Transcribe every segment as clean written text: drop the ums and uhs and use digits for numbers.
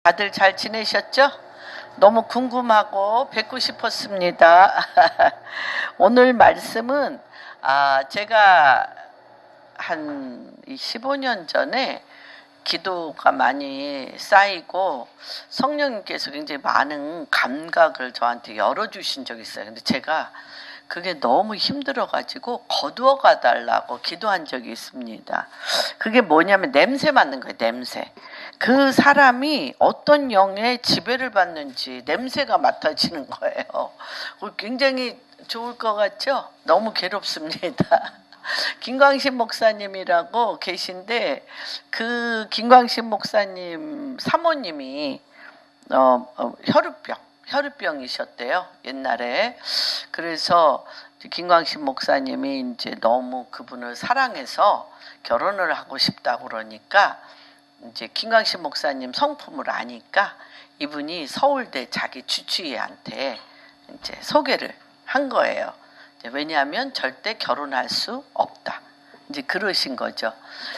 다들 잘 지내셨죠? 너무 궁금하고 뵙고 싶었습니다. 오늘 말씀은 제가 한 15년 전에 기도가 많이 쌓이고 성령님께서 굉장히 많은 감각을 저한테 열어주신 적이 있어요. 근데 제가 그게 너무 힘들어가지고 거두어가 달라고 기도한 적이 있습니다. 그게 뭐냐면 냄새 맡는 거예요. 냄새. 그 사람이 어떤 영의 지배를 받는지 냄새가 맡아지는 거예요. 굉장히 좋을 것 같죠? 너무 괴롭습니다. 김광신 목사님이라고 계신데 그 김광신 목사님 사모님이 혈우병이셨대요, 옛날에. 그래서 김광신 목사님이 이제 너무 그분을 사랑해서 결혼을 하고 싶다고 그러니까 이제 김광신 목사님 성품을 아니까 이분이 서울대 자기 주치의한테 이제 소개를 한 거예요. 왜냐하면 절대 결혼할 수 없다. 이제 그러신 거죠.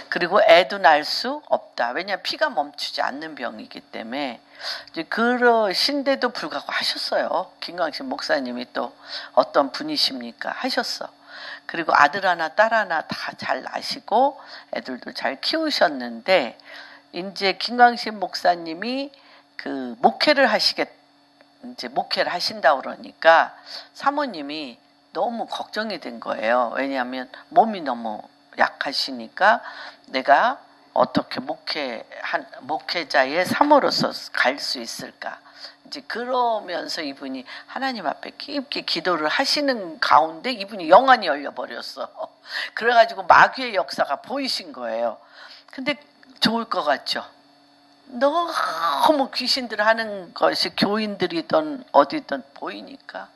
그리고 애도 낳을 수 없다. 왜냐하면 피가 멈추지 않는 병이기 때문에. 이제 그러신데도 불구하고 하셨어요. 김광신 목사님이 또 어떤 분이십니까? 하셨어. 그리고 아들 하나 딸 하나 다 잘 낳으시고 애들도 잘 키우셨는데 이제 김광신 목사님이 그 목회를 하신다고 그러니까 사모님이 너무 걱정이 된 거예요. 왜냐하면 몸이 너무 약하시니까 내가 어떻게 목회자의 사모로서 갈 수 있을까? 이제 그러면서 이분이 하나님 앞에 깊게 기도를 하시는 가운데 이분이 영안이 열려버렸어. 그래가지고 마귀의 역사가 보이신 거예요. 근데 좋을 것 같죠? 너무 귀신들 하는 것이 교인들이든 어디든 보이니까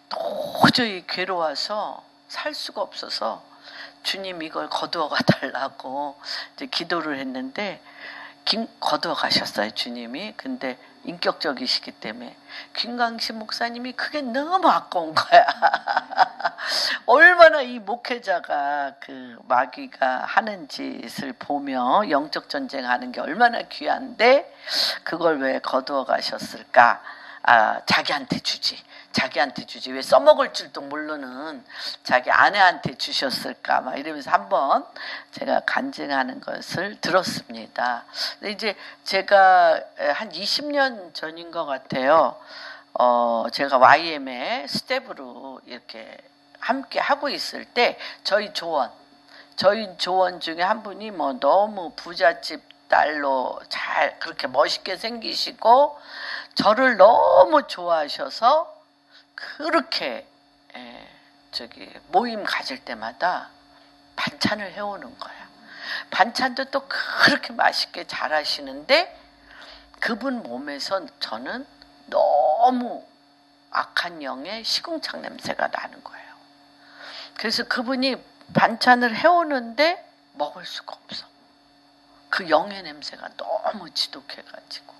도저히 괴로워서 살 수가 없어서 주님 이걸 거두어가 달라고 이제 기도를 했는데 거두어 가셨어요, 주님이. 근데 인격적이시기 때문에 김광신 목사님이 그게 너무 아까운 거야. 얼마나 이 목회자가 그 마귀가 하는 짓을 보며 영적 전쟁하는 게 얼마나 귀한데 그걸 왜 거두어 가셨을까? 자기한테 주지. 왜 써먹을 줄도 모르는 자기 아내한테 주셨을까 막 이러면서 한번 제가 간증하는 것을 들었습니다. 근데 이제 제가 한 20년 전인 것 같아요. 제가 YM에 스텝으로 이렇게 함께 하고 있을 때 저희 조원 중에 한 분이 뭐 너무 부잣집 딸로 잘 그렇게 멋있게 생기시고 저를 너무 좋아하셔서 그렇게 모임 가질 때마다 반찬을 해오는 거야. 반찬도 또 그렇게 맛있게 잘하시는데 그분 몸에서 저는 너무 악한 영의 시궁창 냄새가 나는 거예요. 그래서 그분이 반찬을 해오는데 먹을 수가 없어. 그 영의 냄새가 너무 지독해가지고.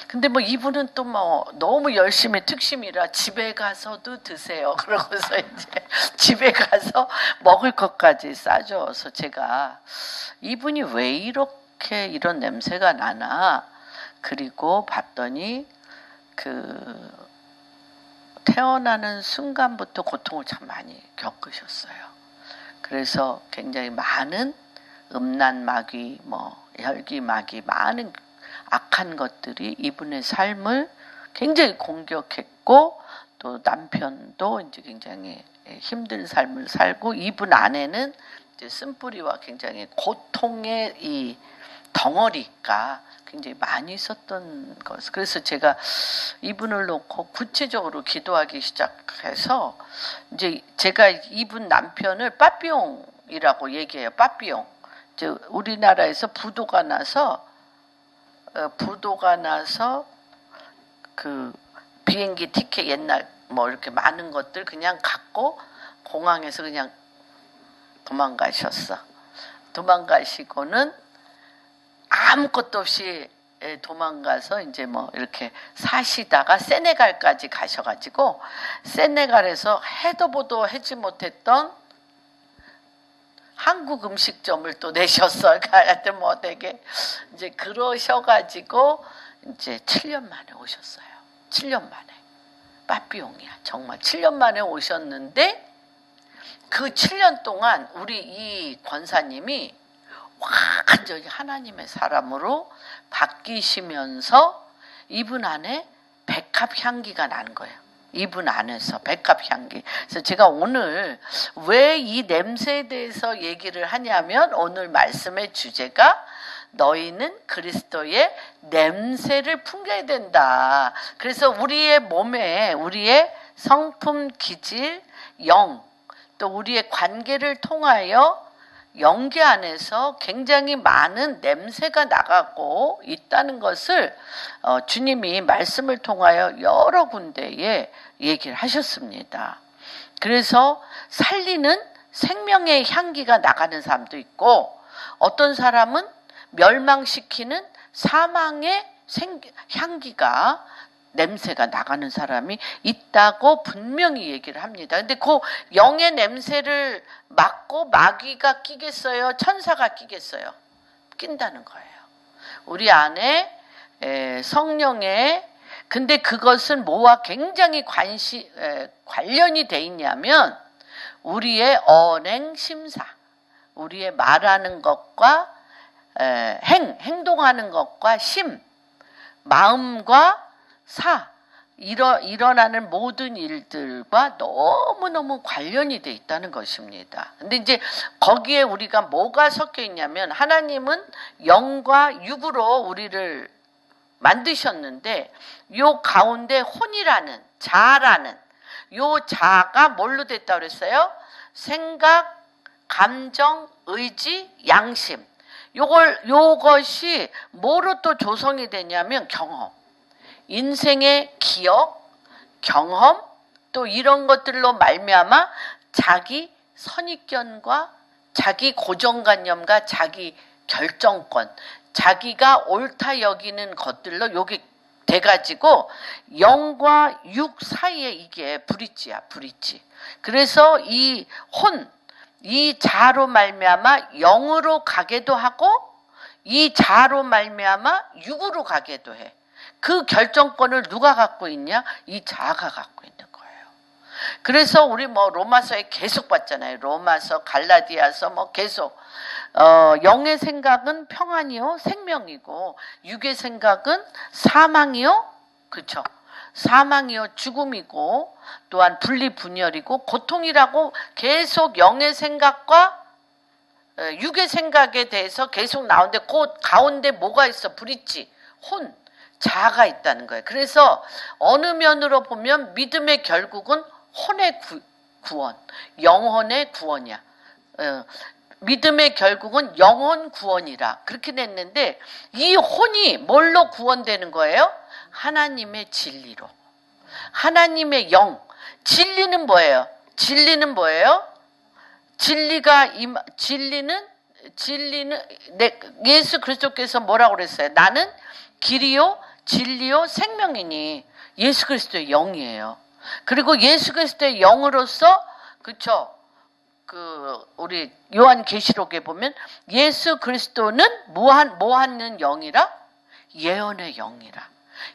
근데 뭐 이분은 또 뭐 너무 열심히 특심이라 집에 가서도 드세요. 그러고서 이제 집에 가서 먹을 것까지 싸줘서 제가 이분이 왜 이렇게 이런 냄새가 나나 그리고 봤더니 그 태어나는 순간부터 고통을 참 많이 겪으셨어요. 그래서 굉장히 많은 음란 마귀, 뭐 혈기 마귀 많은 악한 것들이 이분의 삶을 굉장히 공격했고 또 남편도 이제 굉장히 힘든 삶을 살고 이분 안에는 이제 쓴뿌리와 굉장히 고통의 이 덩어리가 굉장히 많이 있었던 것. 그래서 제가 이분을 놓고 구체적으로 기도하기 시작해서 이제 제가 이분 남편을 빠삐용이라고 얘기해요. 빠삐용. 이제 우리나라에서 부도가 나서 그 비행기 티켓 옛날 뭐 이렇게 많은 것들 그냥 갖고 공항에서 그냥 도망가셨어. 도망가시고는 아무것도 없이 도망가서 이제 뭐 이렇게 사시다가 세네갈까지 가셔가지고 세네갈에서 해도 보도 하지 못했던 한국 음식점을 또 내셨어요. 하여튼 뭐 되게 이제 그러셔가지고 이제 7년 만에 오셨어요. 7년 만에. 빠삐용이야. 정말 7년 만에 오셨는데 그 7년 동안 우리 이 권사님이 완전히 하나님의 사람으로 바뀌시면서 이분 안에 백합 향기가 나는 거예요. 이분 안에서 백합 향기. 그래서 제가 오늘 왜 이 냄새에 대해서 얘기를 하냐면 오늘 말씀의 주제가 너희는 그리스도의 냄새를 풍겨야 된다. 그래서 우리의 몸에 우리의 성품, 기질, 영, 또 우리의 관계를 통하여 영계 안에서 굉장히 많은 냄새가 나가고 있다는 것을 주님이 말씀을 통하여 여러 군데에 얘기를 하셨습니다. 그래서 살리는 생명의 향기가 나가는 사람도 있고 어떤 사람은 멸망시키는 사망의 향기가 냄새가 나가는 사람이 있다고 분명히 얘기를 합니다. 근데 그 영의 냄새를 맡고 마귀가 끼겠어요? 천사가 끼겠어요? 낀다는 거예요. 우리 안에 성령의 근데 그것은 뭐와 굉장히 관련이 돼 있냐면 우리의 언행심사, 우리의 말하는 것과 행동하는 것과 심, 마음과 일어나는 모든 일들과 너무너무 관련이 돼 있다는 것입니다. 근데 이제 거기에 우리가 뭐가 섞여 있냐면 하나님은 영과 육으로 우리를 만드셨는데 요 가운데 혼이라는 자라는 요 자가 뭘로 됐다고 그랬어요? 생각, 감정, 의지, 양심. 요것이 뭐로 또 조성이 되냐면 경험. 인생의 기억, 경험, 또 이런 것들로 말미암아 자기 선입견과 자기 고정관념과 자기 결정권, 자기가 옳다 여기는 것들로 요게 돼가지고 영과 육 사이에 이게 브릿지야, 브릿지. 그래서 이 자로 말미암아 영으로 가게도 하고 이 자로 말미암아 육으로 가게도 해. 그 결정권을 누가 갖고 있냐? 이 자아가 갖고 있는 거예요. 그래서 우리 로마서에 계속 봤잖아요. 로마서, 갈라디아서 계속 영의 생각은 평안이요 생명이고 육의 생각은 사망이요, 그렇죠? 사망이요 죽음이고 또한 분리분열이고 고통이라고 계속 영의 생각과 육의 생각에 대해서 계속 나오는데 그 가운데 뭐가 있어? 브릿지, 자아가 있다는 거예요. 그래서 어느 면으로 보면 믿음의 결국은 혼의 구원, 영혼의 구원이야. 믿음의 결국은 영혼 구원이라 그렇게 냈는데 이 혼이 뭘로 구원되는 거예요? 하나님의 진리로. 하나님의 영. 진리는 뭐예요? 진리는 예수 그리스도께서 뭐라고 그랬어요? 나는 길이요 진리요 생명이니 예수 그리스도의 영이에요. 그리고 예수 그리스도의 영으로서 그렇죠? 우리 요한계시록에 보면 예수 그리스도는 뭐 하는 영이라? 예언의 영이라.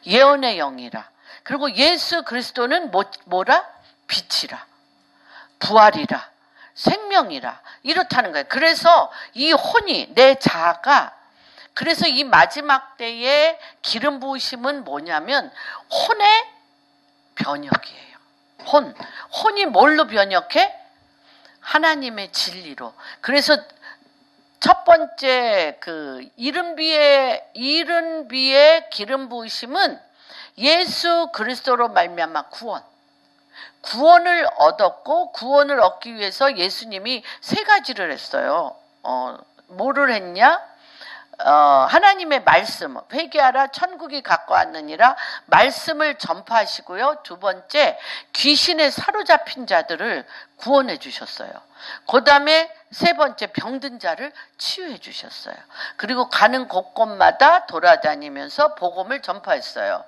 예언의 영이라. 그리고 예수 그리스도는 뭐라? 빛이라. 부활이라. 생명이라. 이렇다는 거예요. 그래서 이 혼이 내 자아가 그래서 이 마지막 때의 기름 부으심은 뭐냐면 혼의 변혁이에요. 혼이 뭘로 변혁해? 하나님의 진리로. 그래서 첫 번째 이른 비의 기름 부으심은 예수 그리스도로 말미암아 구원을 얻었고 구원을 얻기 위해서 예수님이 세 가지를 했어요. 뭐를 했냐? 하나님의 말씀, 회개하라 천국이 가까웠느니라 말씀을 전파하시고요. 두 번째, 귀신에 사로잡힌 자들을 구원해 주셨어요. 그 다음에 세 번째, 병든 자를 치유해 주셨어요. 그리고 가는 곳곳마다 돌아다니면서 복음을 전파했어요.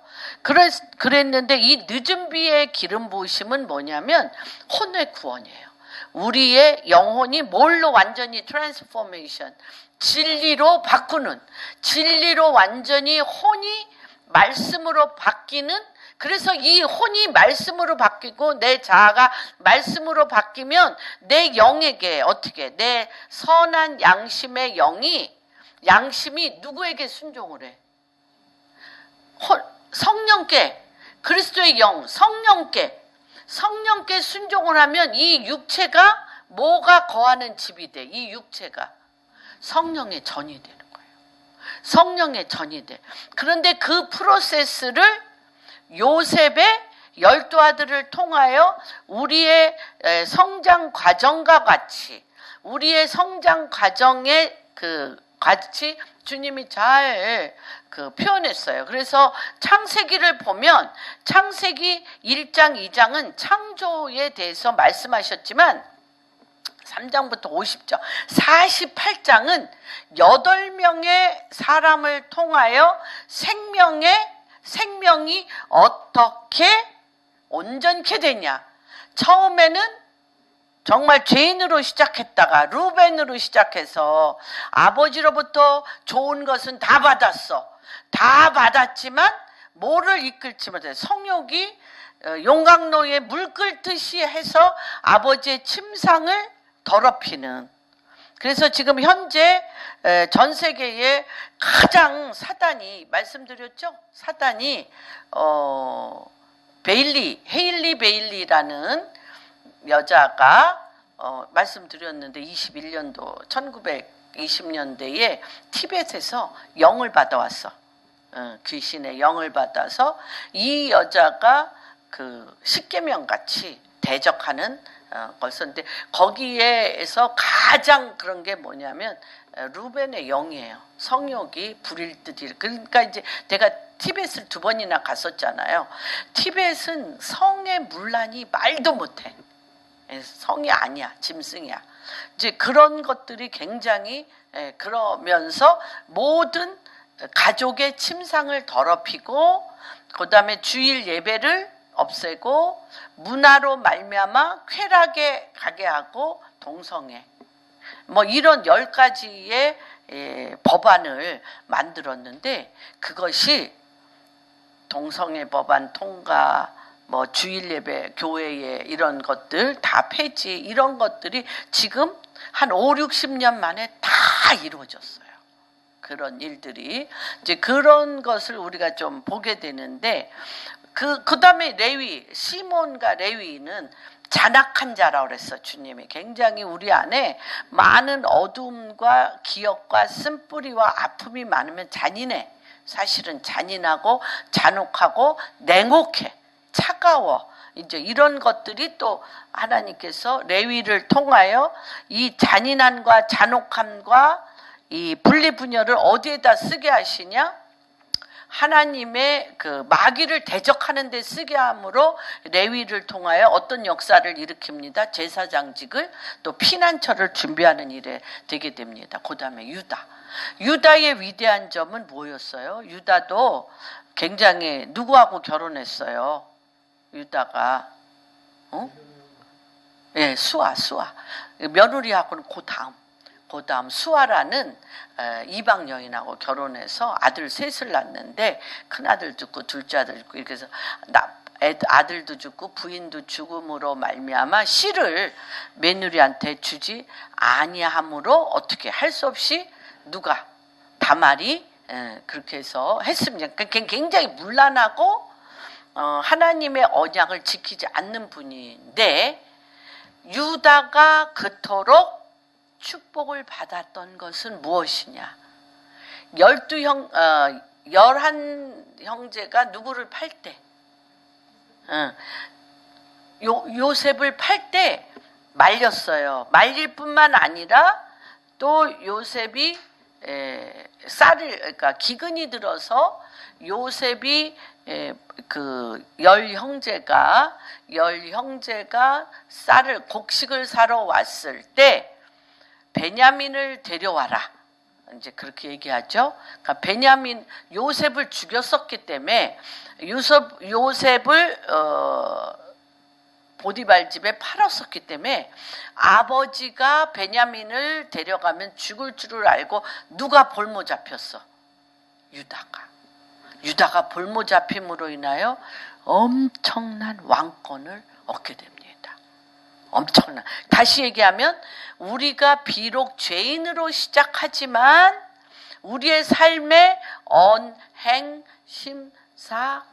그랬는데 이 늦은 비의 기름 부으심은 뭐냐면 혼의 구원이에요. 우리의 영혼이 뭘로 완전히 트랜스포메이션, 진리로 바꾸는, 진리로 완전히 혼이 말씀으로 바뀌는, 그래서 이 혼이 말씀으로 바뀌고 내 자아가 말씀으로 바뀌면 내 영에게 어떻게, 내 선한 양심의 양심이 누구에게 순종을 해? 성령께, 그리스도의 영, 성령께 순종을 하면 이 육체가 뭐가 거하는 집이 돼? 이 육체가 성령의 전이 되는 거예요. 성령의 전이 돼. 그런데 그 프로세스를 요셉의 12 아들을 통하여 우리의 성장 과정과 같이, 우리의 성장 과정에 같이 주님이 잘 표현했어요. 그래서 창세기를 보면 창세기 1장, 2장은 창조에 대해서 말씀하셨지만 3장부터 50장, 48장은 8명의 사람을 통하여 생명이 어떻게 온전케 되냐. 처음에는 정말 죄인으로 시작했다가 루벤으로 시작해서 아버지로부터 좋은 것은 다 받았어. 다 받았지만 뭐를 이끌지 못해. 성욕이 용광로에 물 끓듯이 해서 아버지의 침상을 더럽히는. 그래서 지금 현재 전 세계에 가장 사단이, 말씀드렸죠? 사단이 헤일리 베일리라는 여자가 말씀드렸는데 21년도 1920년대에 티벳에서 영을 받아왔어. 귀신의 영을 받아서 이 여자가 십계명 같이 대적하는 것인데 거기에서 가장 그런 게 뭐냐면 루벤의 영이에요. 성욕이 불일 듯이. 그러니까 이제 내가 티벳을 2번이나 갔었잖아요. 티벳은 성의 문란이 말도 못해. 성이 아니야, 짐승이야. 이제 그런 것들이 굉장히, 그러면서 모든 가족의 침상을 더럽히고, 그 다음에 주일 예배를 없애고, 문화로 말미암아 쾌락에 가게 하고, 동성애, 뭐 이런 10가지의 법안을 만들었는데, 그것이 동성애 법안 통과, 뭐 주일 예배, 교회에 이런 것들 다 폐지, 이런 것들이 지금 한 5, 60년 만에 다 이루어졌어요. 그런 일들이. 이제 그런 것을 우리가 좀 보게 되는데, 그 다음에 시몬과 레위는 잔악한 자라고 그랬어. 주님이 굉장히 우리 안에 많은 어둠과 기억과 쓴뿌리와 아픔이 많으면 잔인해. 사실은 잔인하고 잔혹하고 냉혹해. 차가워. 이제 이런 것들이 또 하나님께서 레위를 통하여 이 잔인함과 잔혹함과 이 분리분열을 어디에다 쓰게 하시냐? 하나님의 마귀를 대적하는 데 쓰게 함으로 레위를 통하여 어떤 역사를 일으킵니다. 제사장직을, 또 피난처를 준비하는 일에 되게 됩니다. 그 다음에 유다의 위대한 점은 뭐였어요? 유다도 굉장히 누구하고 결혼했어요? 유다가 수아. 며느리하고는 그 다음 수아라는 이방 여인하고 결혼해서 아들 셋을 낳는데, 큰아들 죽고 둘째 아들 죽고 이렇게 해서 아들도 죽고 부인도 죽음으로 말미암아 씨를 며느리한테 주지 아니함으로 어떻게 할 수 없이 다말이 그렇게 해서 했습니다. 그러니까 굉장히 문란하고 하나님의 언약을 지키지 않는 분인데, 유다가 그토록 축복을 받았던 것은 무엇이냐? 11형제가 누구를 팔 때, 요셉을 팔 때 말렸어요. 말릴 뿐만 아니라 또 요셉이 그러니까 기근이 들어서 요셉이 열 형제가 곡식을 사러 왔을 때 베냐민을 데려와라. 이제 그렇게 얘기하죠. 그러니까 요셉을 죽였었기 때문에 요셉을 보디발 집에 팔았었기 때문에 아버지가 베냐민을 데려가면 죽을 줄을 알고 누가 볼모 잡혔어? 유다가. 유다가 볼모 잡힘으로 인하여 엄청난 왕권을 얻게 됩니다. 엄청난. 다시 얘기하면 우리가 비록 죄인으로 시작하지만 우리의 삶의 언행, 심사,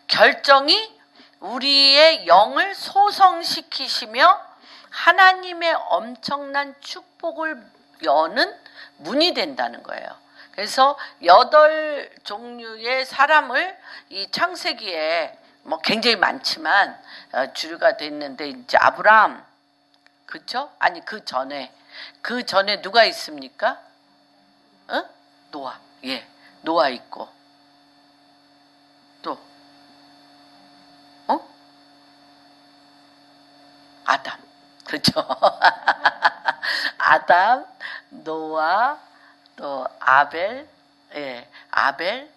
결정이 우리의 영을 소성시키시며 하나님의 엄청난 축복을 여는 문이 된다는 거예요. 그래서 8종류의 사람을 이 창세기에 뭐 굉장히 많지만 주류가 돼 있는데 이제 아브라함, 그렇죠? 아니 그 전에 누가 있습니까? 노아, 예, 노아 있고 또 아담, 그렇죠? 아담, 노아, 또 아벨, 예, 아벨,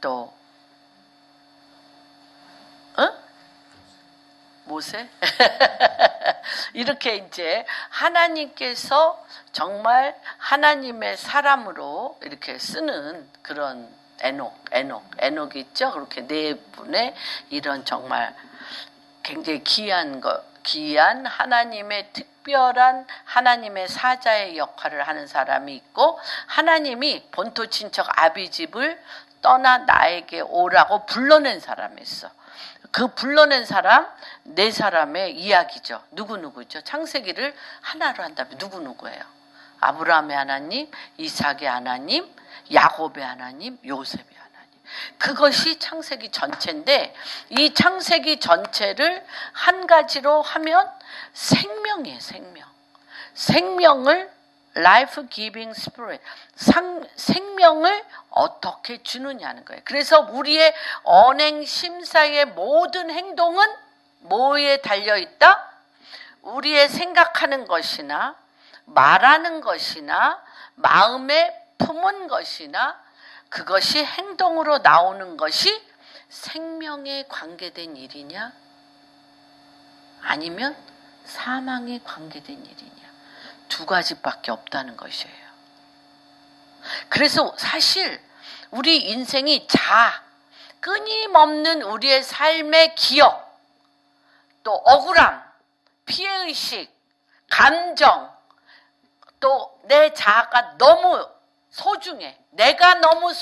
또 모세. 이렇게 이제 하나님께서 정말 하나님의 사람으로 이렇게 쓰는 그런 에녹이 있죠. 그렇게 4분의 이런 정말 굉장히 귀한 하나님의 특별한 하나님의 사자의 역할을 하는 사람이 있고, 하나님이 본토 친척 아비집을 떠나 나에게 오라고 불러낸 사람이 있어. 그 불러낸 사람 4사람의 이야기죠. 누구누구죠? 창세기를 하나로 한다면 누구누구예요? 아브라함의 하나님, 이삭의 하나님, 야곱의 하나님, 요셉의 하나님. 그것이 창세기 전체인데, 이 창세기 전체를 한 가지로 하면 생명이에요. 생명을 life giving spirit, 생명을 어떻게 주느냐는 거예요. 그래서 우리의 언행 심사의 모든 행동은 뭐에 달려있다? 우리의 생각하는 것이나 말하는 것이나 마음에 품은 것이나 그것이 행동으로 나오는 것이 생명에 관계된 일이냐 아니면 사망에 관계된 일이냐, 2가지밖에 없다는 것이에요. 그래서 사실 우리 인생이 끊임없는 우리의 삶의 기억, 또 억울함, 피해의식, 감정, 또 내 자아가 너무 소중해. 내가 너무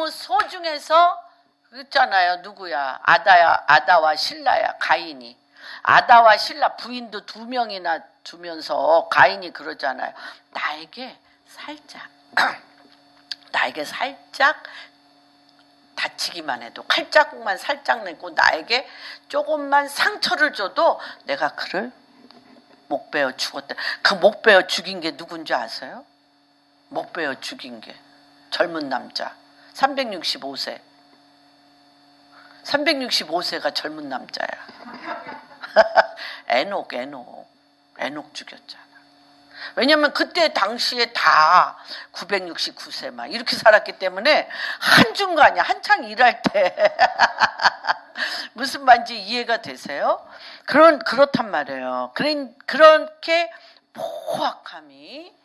소중해서 그랬잖아요. 누구야? 아다와 실라야, 가인이. 아다와 실라 부인도 2명이나 두면서 가인이 그러잖아요. 나에게 살짝 다치기만 해도, 칼자국만 살짝 내고 나에게 조금만 상처를 줘도 내가 그를 목 베어 죽었다. 그 목 베어 죽인 게 누군지 아세요? 목 베어 죽인 게 젊은 남자 365세. 365세가 젊은 남자야. 에녹 죽였잖아. 왜냐면 그때 당시에 다 969세 막 이렇게 살았기 때문에 한중간이야. 한창 일할 때. 무슨 말인지 이해가 되세요? 그렇단 말이에요. 그렇게 포악함이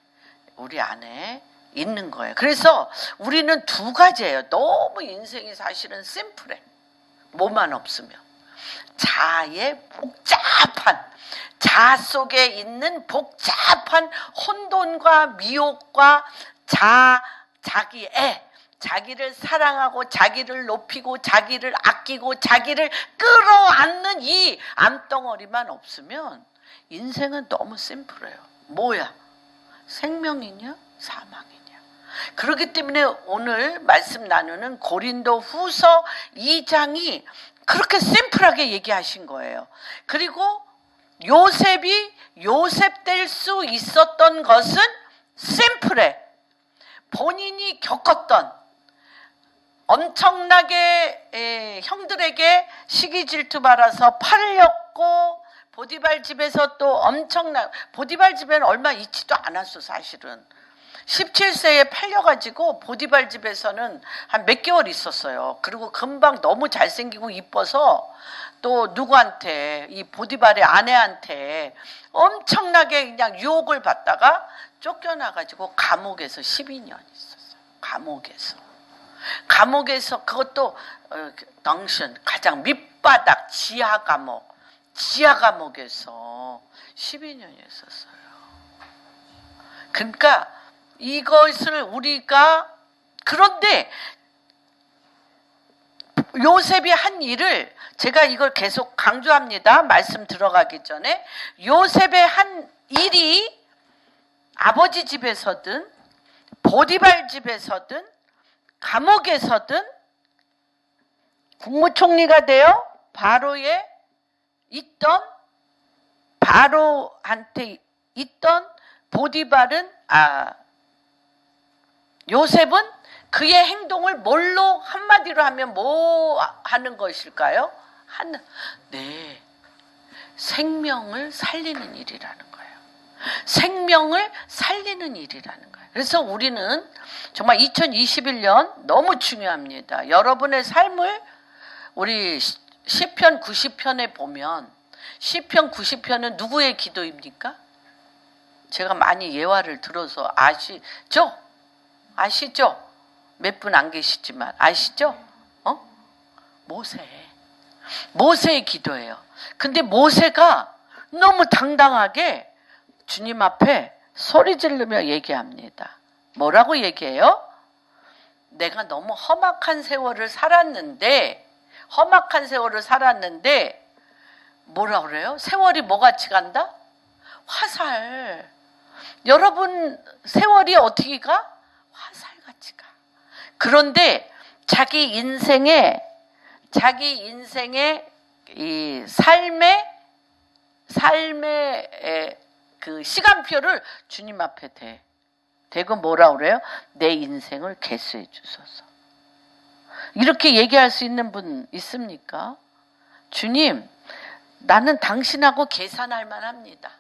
우리 안에 있는 거예요. 그래서 우리는 2가지예요. 너무 인생이 사실은 심플해. 뭐만 없으면. 자아 속에 있는 복잡한 혼돈과 미혹과 자기를 사랑하고 자기를 높이고 자기를 아끼고 자기를 끌어안는 이 암덩어리만 없으면 인생은 너무 심플해요. 뭐야? 생명이냐? 사망이냐? 그렇기 때문에 오늘 말씀 나누는 고린도 후서 2장이 그렇게 심플하게 얘기하신 거예요. 그리고 요셉이 요셉 될 수 있었던 것은 심플해. 본인이 겪었던 엄청나게 형들에게 시기 질투 받아서 팔렸고, 보디발 집에서 또 보디발 집에는 얼마 있지도 않았어. 사실은 17세에 팔려가지고 보디발 집에서는 한 몇 개월 있었어요. 그리고 금방 너무 잘생기고 이뻐서 또 누구한테, 이 보디발의 아내한테 엄청나게 그냥 유혹을 받다가 쫓겨나가지고 감옥에서 12년 있었어요. 감옥에서. 감옥에서 그것도 당신 가장 밑바닥 지하 감옥에서 12년이었어요. 그러니까 이것을 우리가, 그런데 요셉이 한 일을 제가 이걸 계속 강조합니다. 말씀 들어가기 전에 요셉의 한 일이 아버지 집에서든 보디발 집에서든 감옥에서든 국무총리가 되어 바로한테 있던 보디발은 요셉은 그의 행동을 뭘로 한마디로 하면 뭐 하는 것일까요? 생명을 살리는 일이라는 거예요. 생명을 살리는 일이라는 거예요. 그래서 우리는 정말 2021년 너무 중요합니다. 여러분의 삶을 우리 시편 90편에 보면 시편 90편은 누구의 기도입니까? 제가 많이 예화를 들어서 아시죠? 몇 분 안 계시지만 아시죠? 모세의 기도예요. 근데 모세가 너무 당당하게 주님 앞에 소리 지르며 얘기합니다. 뭐라고 얘기해요? 내가 너무 험악한 세월을 살았는데 뭐라 그래요? 세월이 뭐같이 간다? 화살. 여러분 세월이 어떻게 가? 화살같이 가. 그런데 자기 인생의 이 삶의 그 시간표를 주님 앞에 대고 뭐라 그래요? 내 인생을 개수해 주소서. 이렇게 얘기할 수 있는 분 있습니까? 주님, 나는 당신하고 계산할 만합니다.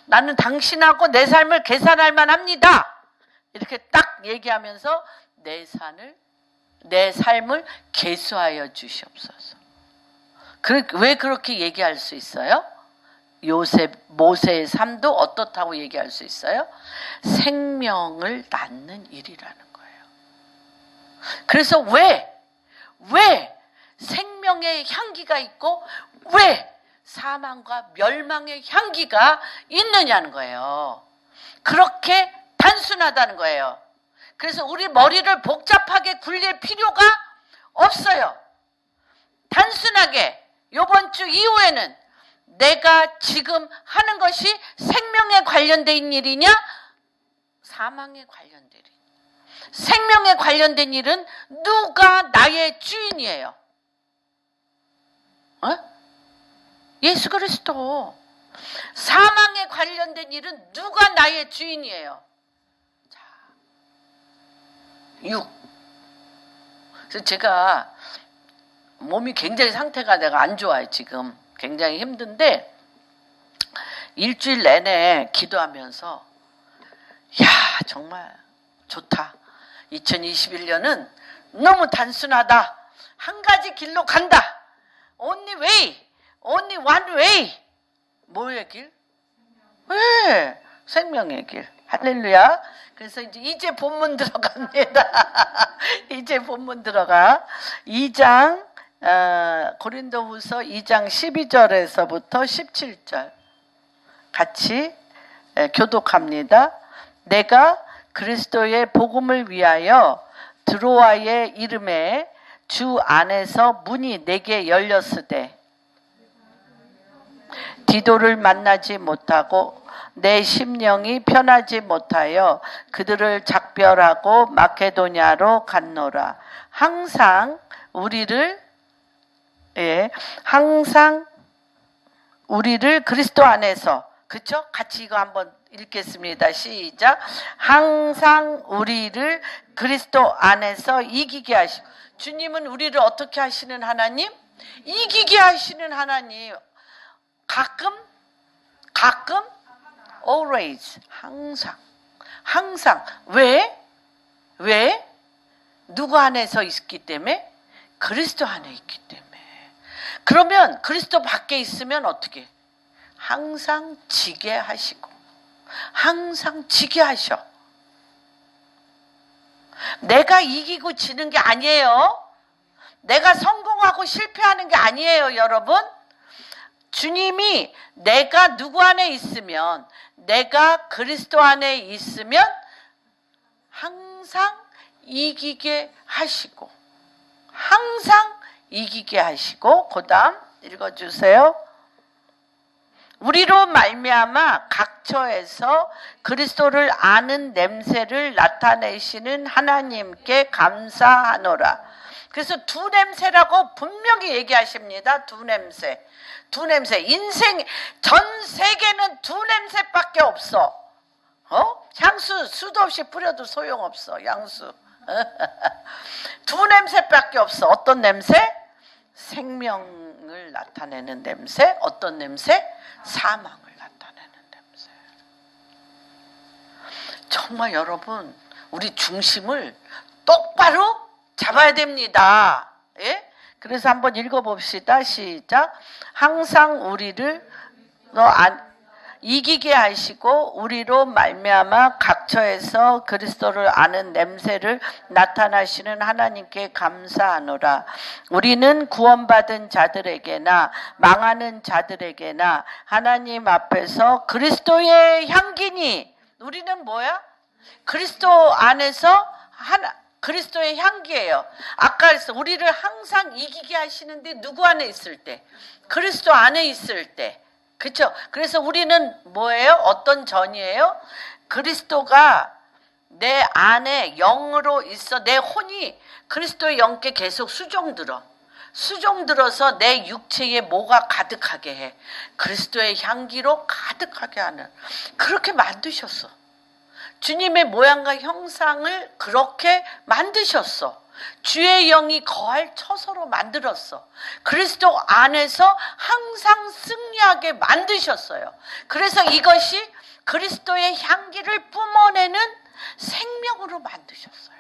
나는 당신하고 내 삶을 계산할 만합니다. 이렇게 딱 얘기하면서 내 삶을 계수하여 주시옵소서. 왜 그렇게 얘기할 수 있어요? 모세의 삶도 어떻다고 얘기할 수 있어요? 생명을 낳는 일이라는 거예요. 그래서 왜 생명의 향기가 있고 왜 사망과 멸망의 향기가 있느냐는 거예요. 그렇게 단순하다는 거예요. 그래서 우리 머리를 복잡하게 굴릴 필요가 없어요. 단순하게 이번 주 이후에는 내가 지금 하는 것이 생명에 관련된 일이냐, 사망에 관련된 일. 생명에 관련된 일은 누가 나의 주인이에요? 예수 그리스도. 사망에 관련된 일은 누가 나의 주인이에요? 자, 6. 그래서 제가 몸이 굉장히 상태가 내가 안 좋아요. 지금 굉장히 힘든데 일주일 내내 기도하면서 정말 좋다. 2021년은 너무 단순하다. 한 가지 길로 간다. Only way. Only one way. 뭐의 길? 생명의 길. 할렐루야. 그래서 이제 본문 들어갑니다. 이제 본문 들어가. 2장 고린도후서 2장 12절에서부터 17절 같이 교독합니다. 내가 그리스도의 복음을 위하여 드로아의 이름에 주 안에서 문이 내게 열렸으되 디도를 만나지 못하고 내 심령이 편하지 못하여 그들을 작별하고 마케도냐로 갔노라. 항상 우리를 그리스도 안에서, 그쵸? 같이 이거 한번 읽겠습니다. 시작. 항상 우리를 그리스도 안에서 이기게 하시고. 주님은 우리를 어떻게 하시는 하나님? 이기게 하시는 하나님. 가끔 always, 항상. 왜? 누구 안에서 있기 때문에? 그리스도 안에 있기 때문에. 그러면 그리스도 밖에 있으면 어떻게? 항상 지게 하시고 항상 지게 하셔. 내가 이기고 지는 게 아니에요. 내가 성공하고 실패하는 게 아니에요, 여러분. 주님이 내가 누구 안에 있으면, 내가 그리스도 안에 있으면 항상 이기게 하시고, 항상 이기게 하시고, 그 다음 읽어주세요. 우리로 말미암아 각처에서 그리스도를 아는 냄새를 나타내시는 하나님께 감사하노라. 그래서 두 냄새라고 분명히 얘기하십니다. 두 냄새. 두 냄새. 인생 전 세계는 두 냄새밖에 없어. 향수 수도 없이 뿌려도 소용없어. 향수. 두 냄새밖에 없어. 어떤 냄새? 생명을 나타내는 냄새. 어떤 냄새? 사망을 나타내는 냄새. 정말 여러분, 우리 중심을 똑바로 잡아야 됩니다. 예? 그래서 한번 읽어봅시다. 시작. 항상 우리를 이기게 하시고 우리로 말미암아 각처에서 그리스도를 아는 냄새를 나타나시는 하나님께 감사하노라. 우리는 구원받은 자들에게나 망하는 자들에게나 하나님 앞에서 그리스도의 향기니. 우리는 뭐야? 그리스도 안에서 그리스도의 향기예요. 아까 그래서 우리를 항상 이기게 하시는데 누구 안에 있을 때? 그리스도 안에 있을 때. 그렇죠? 그래서 우리는 뭐예요? 어떤 전이에요? 그리스도가 내 안에 영으로 있어. 내 혼이 그리스도의 영께 계속 수종들어서 내 육체에 뭐가 가득하게 해? 그리스도의 향기로 가득하게 하는. 그렇게 만드셨어. 주님의 모양과 형상을 그렇게 만드셨어. 주의 영이 거할 처소로 만들었어. 그리스도 안에서 항상 승리하게 만드셨어요. 그래서 이것이 그리스도의 향기를 뿜어내는 생명으로 만드셨어요.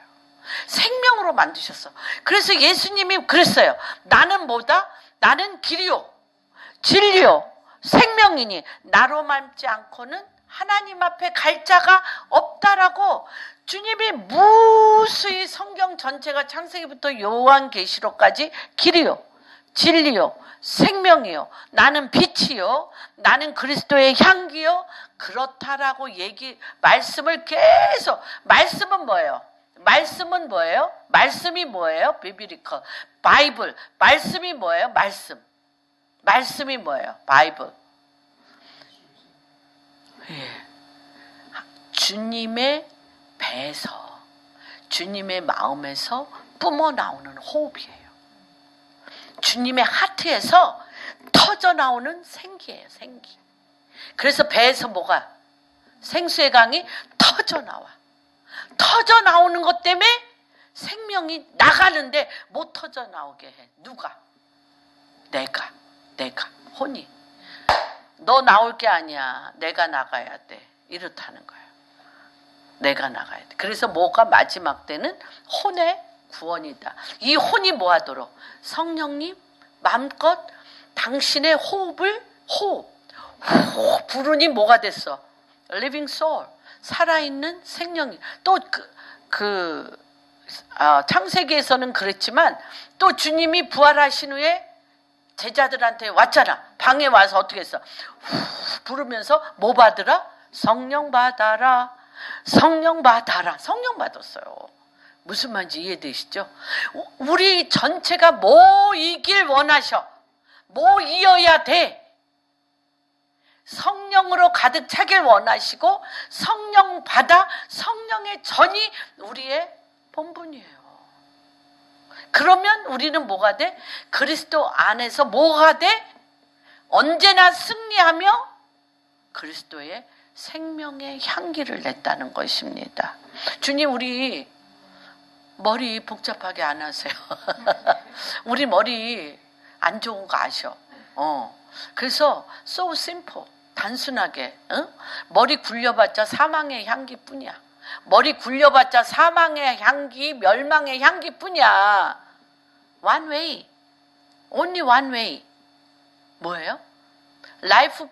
생명으로 만드셨어. 그래서 예수님이 그랬어요. 나는 뭐다? 나는 길이요, 진리요, 생명이니 나로 말지 않고는 하나님 앞에 갈 자가 없다라고 주님이 무수히 성경 전체가 창세기부터 요한계시록까지 길이요, 진리요, 생명이요, 나는 빛이요, 나는 그리스도의 향기요, 그렇다라고 말씀을 계속. 말씀은 뭐예요? 말씀은 뭐예요? 말씀이 뭐예요? 비블리컬 바이블. 말씀이 뭐예요? 말씀이 뭐예요? 바이블. 주님의 배에서, 주님의 마음에서 뿜어 나오는 호흡이에요. 주님의 하트에서 터져 나오는 생기예요. 생기. 그래서 배에서 뭐가? 생수의 강이 터져 나오는 것 때문에 생명이 나가는데 못 터져 나오게 해. 누가? 내가 혼이. 너 나올 게 아니야. 내가 나가야 돼. 이렇다는 거예요. 내가 나가야 돼. 그래서 뭐가 마지막 때는 혼의 구원이다. 이 혼이 뭐 하도록? 성령님 마음껏 당신의 호흡을 부르니 뭐가 됐어? living soul. 살아있는 생명이. 또 창세기에서는 그랬지만 또 주님이 부활하신 후에 제자들한테 왔잖아. 방에 와서 어떻게 했어? 부르면서 뭐 받으라? 성령 받아라. 성령 받았어요. 무슨 말인지 이해되시죠? 우리 전체가 뭐이길 원하셔? 뭐 이어야 돼? 성령으로 가득 차길 원하시고 성령 받아 성령의 전이 우리의 본분이에요. 그러면 우리는 뭐가 돼? 그리스도 안에서 뭐가 돼? 언제나 승리하며 그리스도의 생명의 향기를 냈다는 것입니다. 주님, 우리 머리 복잡하게 안 하세요. 우리 머리 안 좋은 거 아셔. 그래서 so simple, 단순하게. 머리 굴려봤자 사망의 향기뿐이야. 머리 굴려봤자 사망의 향기, 멸망의 향기뿐이야. One way, only one way. 뭐예요? Life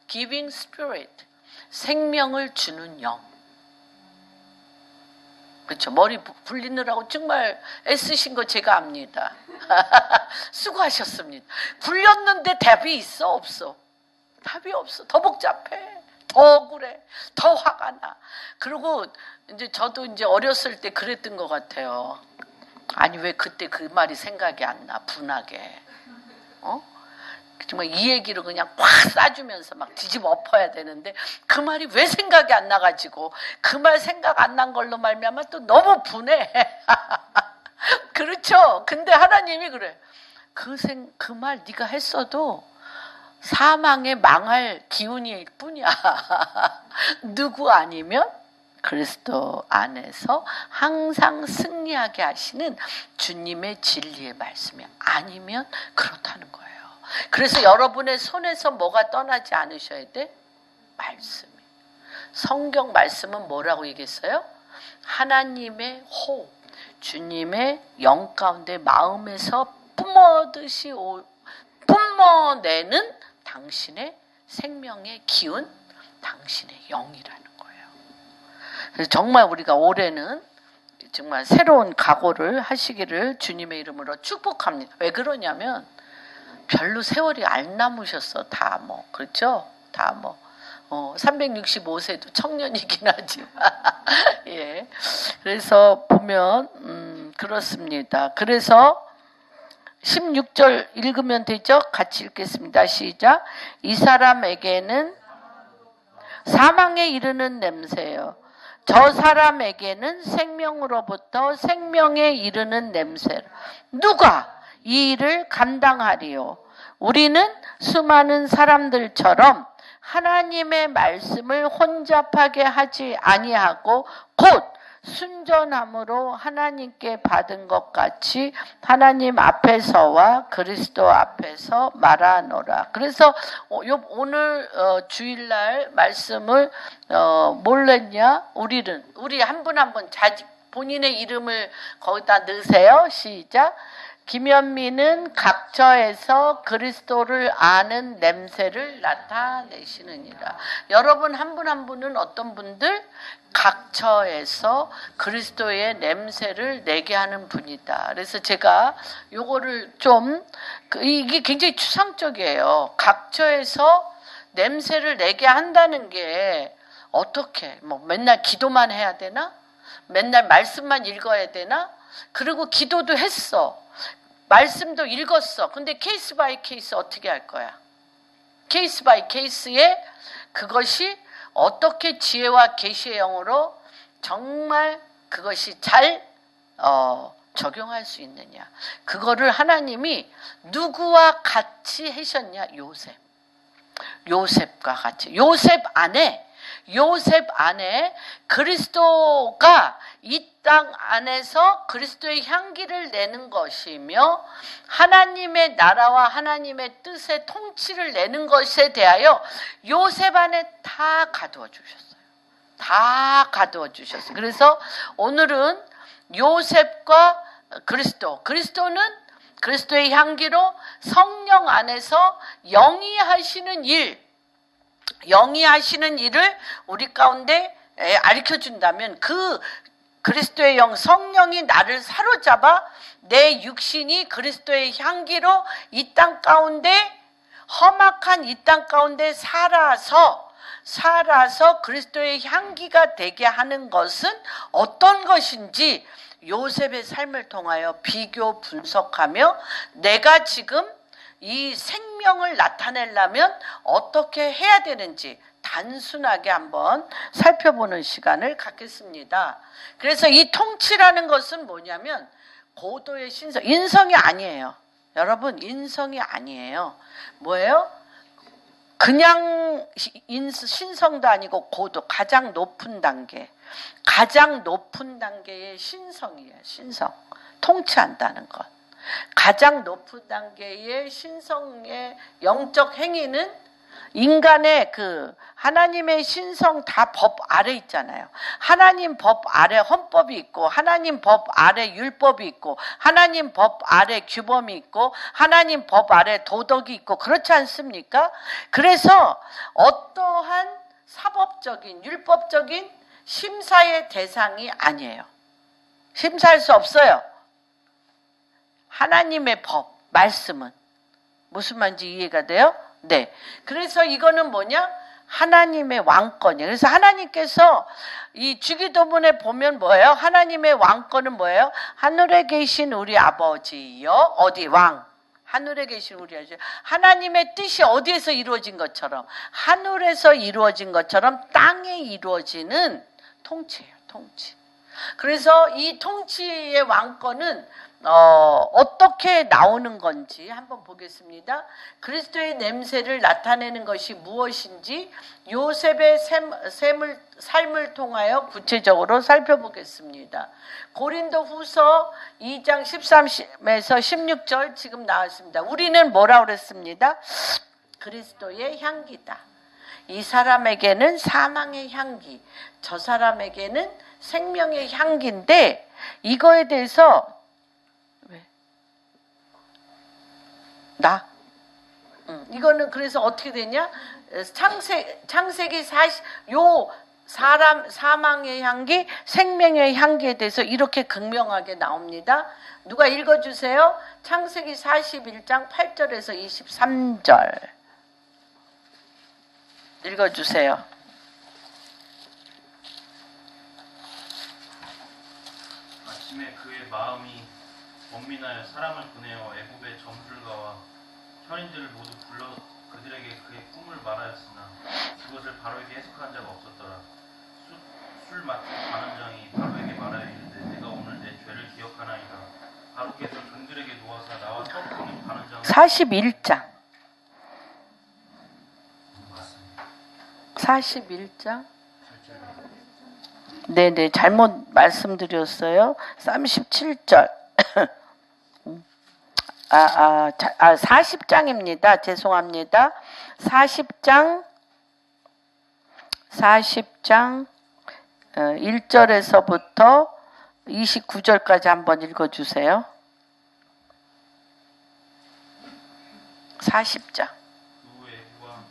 giving spirit, 생명을 주는 영. 그렇죠. 머리 굴리느라고 정말 애쓰신 거 제가 압니다. 수고하셨습니다. 굴렸는데 답이 있어? 없어? 답이 없어. 더 복잡해. 더 억울해. 더 화가 나. 그리고 이제 저도 이제 어렸을 때 그랬던 것 같아요. 아니 왜 그때 그 말이 생각이 안 나? 분하게. 정말 이 얘기를 그냥 꽉 싸주면서 막 뒤집어 엎어야 되는데 그 말이 왜 생각이 안 나가지고 그 말 생각 안 난 걸로 말미암아 또 너무 분해. 그렇죠. 근데 하나님이 그래. 그 말 네가 했어도 사망에 망할 기운일 뿐이야. 누구 아니면 그리스도 안에서 항상 승리하게 하시는 주님의 진리의 말씀이 아니면 그렇다는 거예요. 그래서 여러분의 손에서 뭐가 떠나지 않으셔야 돼? 말씀이. 성경 말씀은 뭐라고 얘기했어요? 하나님의 호흡, 주님의 영 가운데 마음에서 뿜어듯이 뿜어내는 당신의 생명의 기운, 당신의 영이라는 거예요. 그래서 정말 우리가 올해는 정말 새로운 각오를 하시기를 주님의 이름으로 축복합니다. 왜 그러냐면 별로 세월이 안 남으셨어. 다 뭐 그렇죠? 다 뭐 365세도 청년이긴 하지만 예. 그래서 보면 그렇습니다. 그래서 16절 읽으면 되죠? 같이 읽겠습니다. 시작. 이 사람에게는 사망에 이르는 냄새요. 저 사람에게는 생명으로부터 생명에 이르는 냄새. 누가 이 일을 감당하리요? 우리는 수많은 사람들처럼 하나님의 말씀을 혼잡하게 하지 아니하고 곧 순전함으로 하나님께 받은 것 같이 하나님 앞에서와 그리스도 앞에서 말하노라. 그래서 오늘 주일날 말씀을 뭘 했냐? 우리 한 분 한 분 본인의 이름을 거기다 넣으세요. 시작. 김현미는 각처에서 그리스도를 아는 냄새를 나타내시느니라. 여러분 한 분 한 분은 어떤 분들? 각처에서 그리스도의 냄새를 내게 하는 분이다. 그래서 제가 요거를 좀 이게 굉장히 추상적이에요. 각처에서 냄새를 내게 한다는 게 어떻게? 뭐 맨날 기도만 해야 되나? 맨날 말씀만 읽어야 되나? 그리고 기도도 했어. 말씀도 읽었어. 근데 케이스 바이 케이스 어떻게 할 거야? 케이스 바이 케이스에 그것이 어떻게 지혜와 계시의 영으로 정말 그것이 잘 적용할 수 있느냐. 그거를 하나님이 누구와 같이 하셨냐? 요셉과 같이. 요셉 안에 그리스도가 이 땅 안에서 그리스도의 향기를 내는 것이며 하나님의 나라와 하나님의 뜻의 통치를 내는 것에 대하여 요셉 안에 다 가두어 주셨어요. 다 가두어 주셨어요. 그래서 오늘은 요셉과 그리스도는 그리스도의 향기로 성령 안에서 영위하시는 일을 우리 가운데 가르쳐준다면 그 그리스도의 영, 성령이 나를 사로잡아 내 육신이 그리스도의 향기로 이 땅 가운데 험악한 이 땅 가운데 살아서 그리스도의 향기가 되게 하는 것은 어떤 것인지 요셉의 삶을 통하여 비교 분석하며 내가 지금 이 생명을 나타내려면 어떻게 해야 되는지 단순하게 한번 살펴보는 시간을 갖겠습니다. 그래서 이 통치라는 것은 뭐냐면 고도의 인성이 아니에요. 여러분, 인성이 아니에요. 뭐예요? 그냥 신성도 아니고 고도, 가장 높은 단계의 신성이에요. 신성. 통치한다는 것. 가장 높은 단계의 신성의 영적 행위는 인간의 하나님의 신성 다 법 아래 있잖아요. 하나님 법 아래 헌법이 있고 하나님 법 아래 율법이 있고 하나님 법 아래 규범이 있고 하나님 법 아래 도덕이 있고 그렇지 않습니까? 그래서 어떠한 사법적인 율법적인 심사의 대상이 아니에요. 심사할 수 없어요. 하나님의 법, 말씀은. 무슨 말인지 이해가 돼요? 네. 그래서 이거는 뭐냐? 하나님의 왕권이에요. 그래서 하나님께서 이 주기도문에 보면 뭐예요? 하나님의 왕권은 뭐예요? 하늘에 계신 우리 아버지요. 어디? 왕. 하늘에 계신 우리 아버지. 하나님의 뜻이 어디에서 이루어진 것처럼, 하늘에서 이루어진 것처럼 땅에 이루어지는 통치예요. 통치. 그래서 이 통치의 왕권은 어떻게 나오는 건지 한번 보겠습니다. 그리스도의 냄새를 나타내는 것이 무엇인지 요셉의 삶을 통하여 구체적으로 살펴보겠습니다. 고린도 후서 2장 13에서 16절 지금 나왔습니다. 우리는 뭐라고 그랬습니다? 그리스도의 향기다. 이 사람에게는 사망의 향기, 저 사람에게는 생명의 향기인데, 이거에 대해서 이거는 그래서 어떻게 되냐? 창세기 40, 사망의 향기, 생명의 향기에 대해서 이렇게 극명하게 나옵니다. 누가 읽어주세요. 창세기 41장 8절에서 23절. 읽어주세요. 아침에 그의 마음이 원민하여 사람을 보내어 애굽의 점술가와 현인들을 모두 불러 그들에게 그의 꿈을 말하였으나 그것을 바로에게 해석한 자가 없었더라. 술 맡은 관원장이 바로에게 말하여 이르되 내가 오늘 내 죄를 기억하나이다. 바로께서 그들에게 놓아사 나와 떡부는 관원장을 41장 41장 네네 잘못 말씀드렸어요. 37절 40장입니다. 죄송합니다. 40장 1절에서부터 29절까지 한번 읽어주세요. 40장. 그 애국왕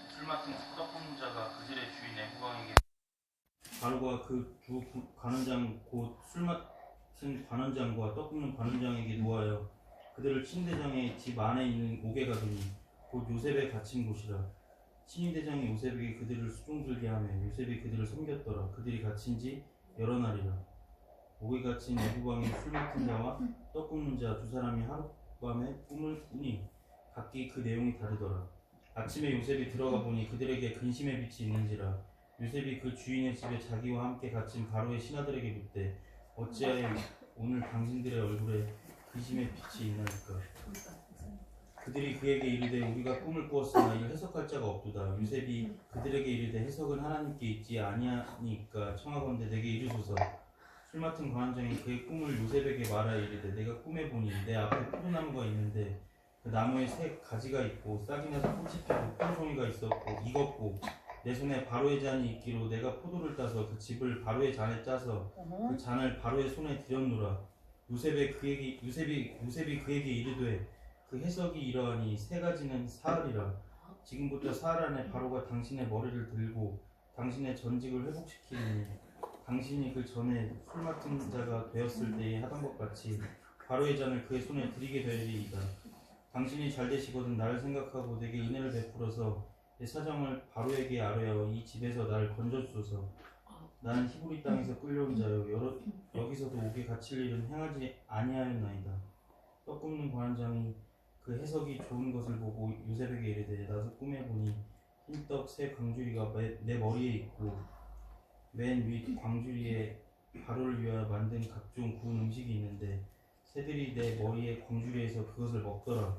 술 맡은 떡 굽는 자가 그들의 주인 애국왕에게 바로가 그 주 관원장 곧 술 맡은 관원장과 떡 굽는 관원장에게 놓아여 그들을 친대장의 집 안에 있는 옥에 가두니 곧 요셉의 갇힌 곳이라. 친위대장이 요셉에게 그들을 수종들게 하며 요셉이 그들을 섬겼더라. 그들이 갇힌 지 여러 날이라. 옥에 갇힌 애국왕의 술 맡은 자와 떡 굽는 자 두 사람이 하룻밤에 꿈을 꾸니 각기 그 내용이 다르더라. 아침에 요셉이 들어가 보니 그들에게 근심의 빛이 있는지라. 요셉이 그 주인의 집에 자기와 함께 갇힌 바로의 신하들에게 묻되 어찌하여 오늘 당신들의 얼굴에 근심의 빛이 있나이까. 그들이 그에게 이르되 우리가 꿈을 꾸었으나 이를 해석할 자가 없도다. 요셉이 그들에게 이르되 해석은 하나님께 있지 아니하니까 청하건대 내게 이르소서. 술 맡은 관원장이 그의 꿈을 요셉에게 말하여 이르되 내가 꿈에 보니 내 앞에 포도나무가 있는데 그 나무에 새 가지가 있고 싹이 나서 꽃이 피고 포도송이가 있었고 익었고 내 손에 바로의 잔이 있기로 내가 포도를 따서 그 즙을 바로의 잔에 짜서 그 잔을 바로의 손에 들였노라. 요셉이 그에게 이르되 그 해석이 이러하니 세 가지는 사흘이라. 지금부터 사흘 안에 바로가 당신의 머리를 들고 당신의 전직을 회복시키리니 당신이 그 전에 술 맡은 자가 되었을 때에 하던 것 같이 바로의 잔을 그의 손에 드리게 되리이다. 당신이 잘 되시거든 나를 생각하고 내게 은혜를 베풀어서 내 사정을 바로에게 아뢰어 이 집에서 나를 건져주소서. 나는 히브리 땅에서 끌려온 자여 여기서도 옥에 갇힐 일은 행하지 아니하였나이다. 떡 굽는 관원장이 그 해석이 좋은 것을 보고 요셉에게 이르되 나도 꿈에 보니 흰떡 새 광주리가 내 머리에 있고 맨 위 광주리에 바로를 위하여 만든 각종 구운 음식이 있는데 새들이 내 머리에 광주리에서 그것을 먹더라.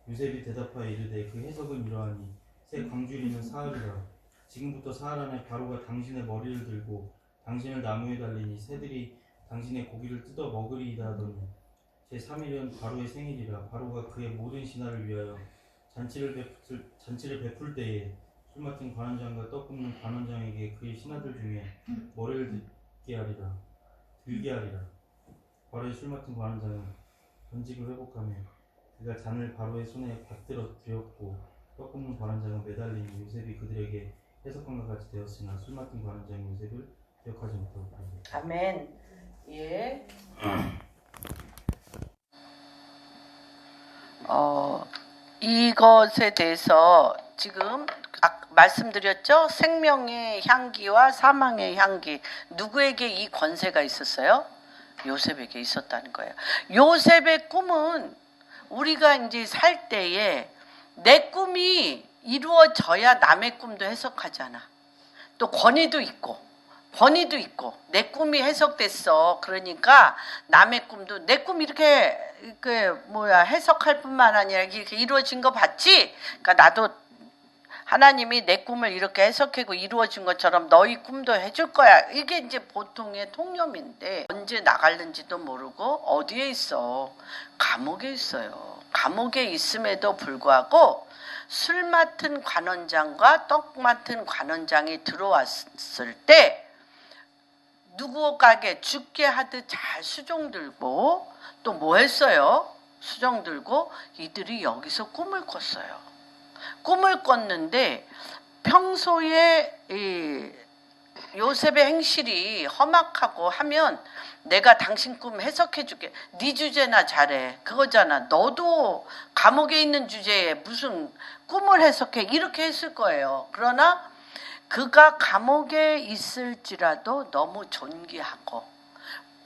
요셉이 대답하여 이르되 그 해석은 이러하니 새 광주리는 사흘이라. 지금부터 사흘 안에 바로가 당신의 머리를 들고 당신을 나무에 달리니 새들이 당신의 고기를 뜯어 먹으리이다 하더니 제3일은 바로의 생일이라. 바로가 그의 모든 신하를 위하여 잔치를 베풀 때에 술 맡은 관원장과 떡 굽는 관원장에게 그의 신하들 중에 머리를 들게 하리라. 바로의 술 맡은 관원장은 전직을 회복하며 그가 잔을 바로의 손에 받들어 드렸고 떡 굽는 관원장은 매달리니 요셉이 그들에게 해석한 것 같이 되었으나 술 맡은 관원장이 요셉을 기억하지 못하고. 아멘. 예. 이것에 대해서 지금 말씀드렸죠? 생명의 향기와 사망의 향기. 누구에게 이 권세가 있었어요? 요셉에게 있었다는 거예요. 요셉의 꿈은 우리가 이제 살 때에 내 꿈이 이루어져야 남의 꿈도 해석하잖아. 또 권위도 있고 내 꿈이 해석됐어. 그러니까 남의 꿈도 내 꿈 이렇게 해석할 뿐만 아니라 이렇게 이루어진 거 봤지? 그러니까 나도 하나님이 내 꿈을 이렇게 해석하고 이루어진 것처럼 너희 꿈도 해줄 거야. 이게 이제 보통의 통념인데 언제 나갈는지도 모르고 어디에 있어? 감옥에 있어요. 감옥에 있음에도 불구하고 술 맡은 관원장과 떡 맡은 관원장이 들어왔을 때 누구에게 죽게 하듯 잘 수종 들고 또 뭐 했어요? 수종 들고 이들이 여기서 꿈을 꿨어요. 꿈을 꿨는데 평소에 이 요셉의 행실이 험악하고 하면 내가 당신 꿈 해석해 줄게. 네 주제나 잘해. 그거잖아. 너도 감옥에 있는 주제에 무슨 꿈을 해석해. 이렇게 했을 거예요. 그러나 그가 감옥에 있을지라도 너무 존귀하고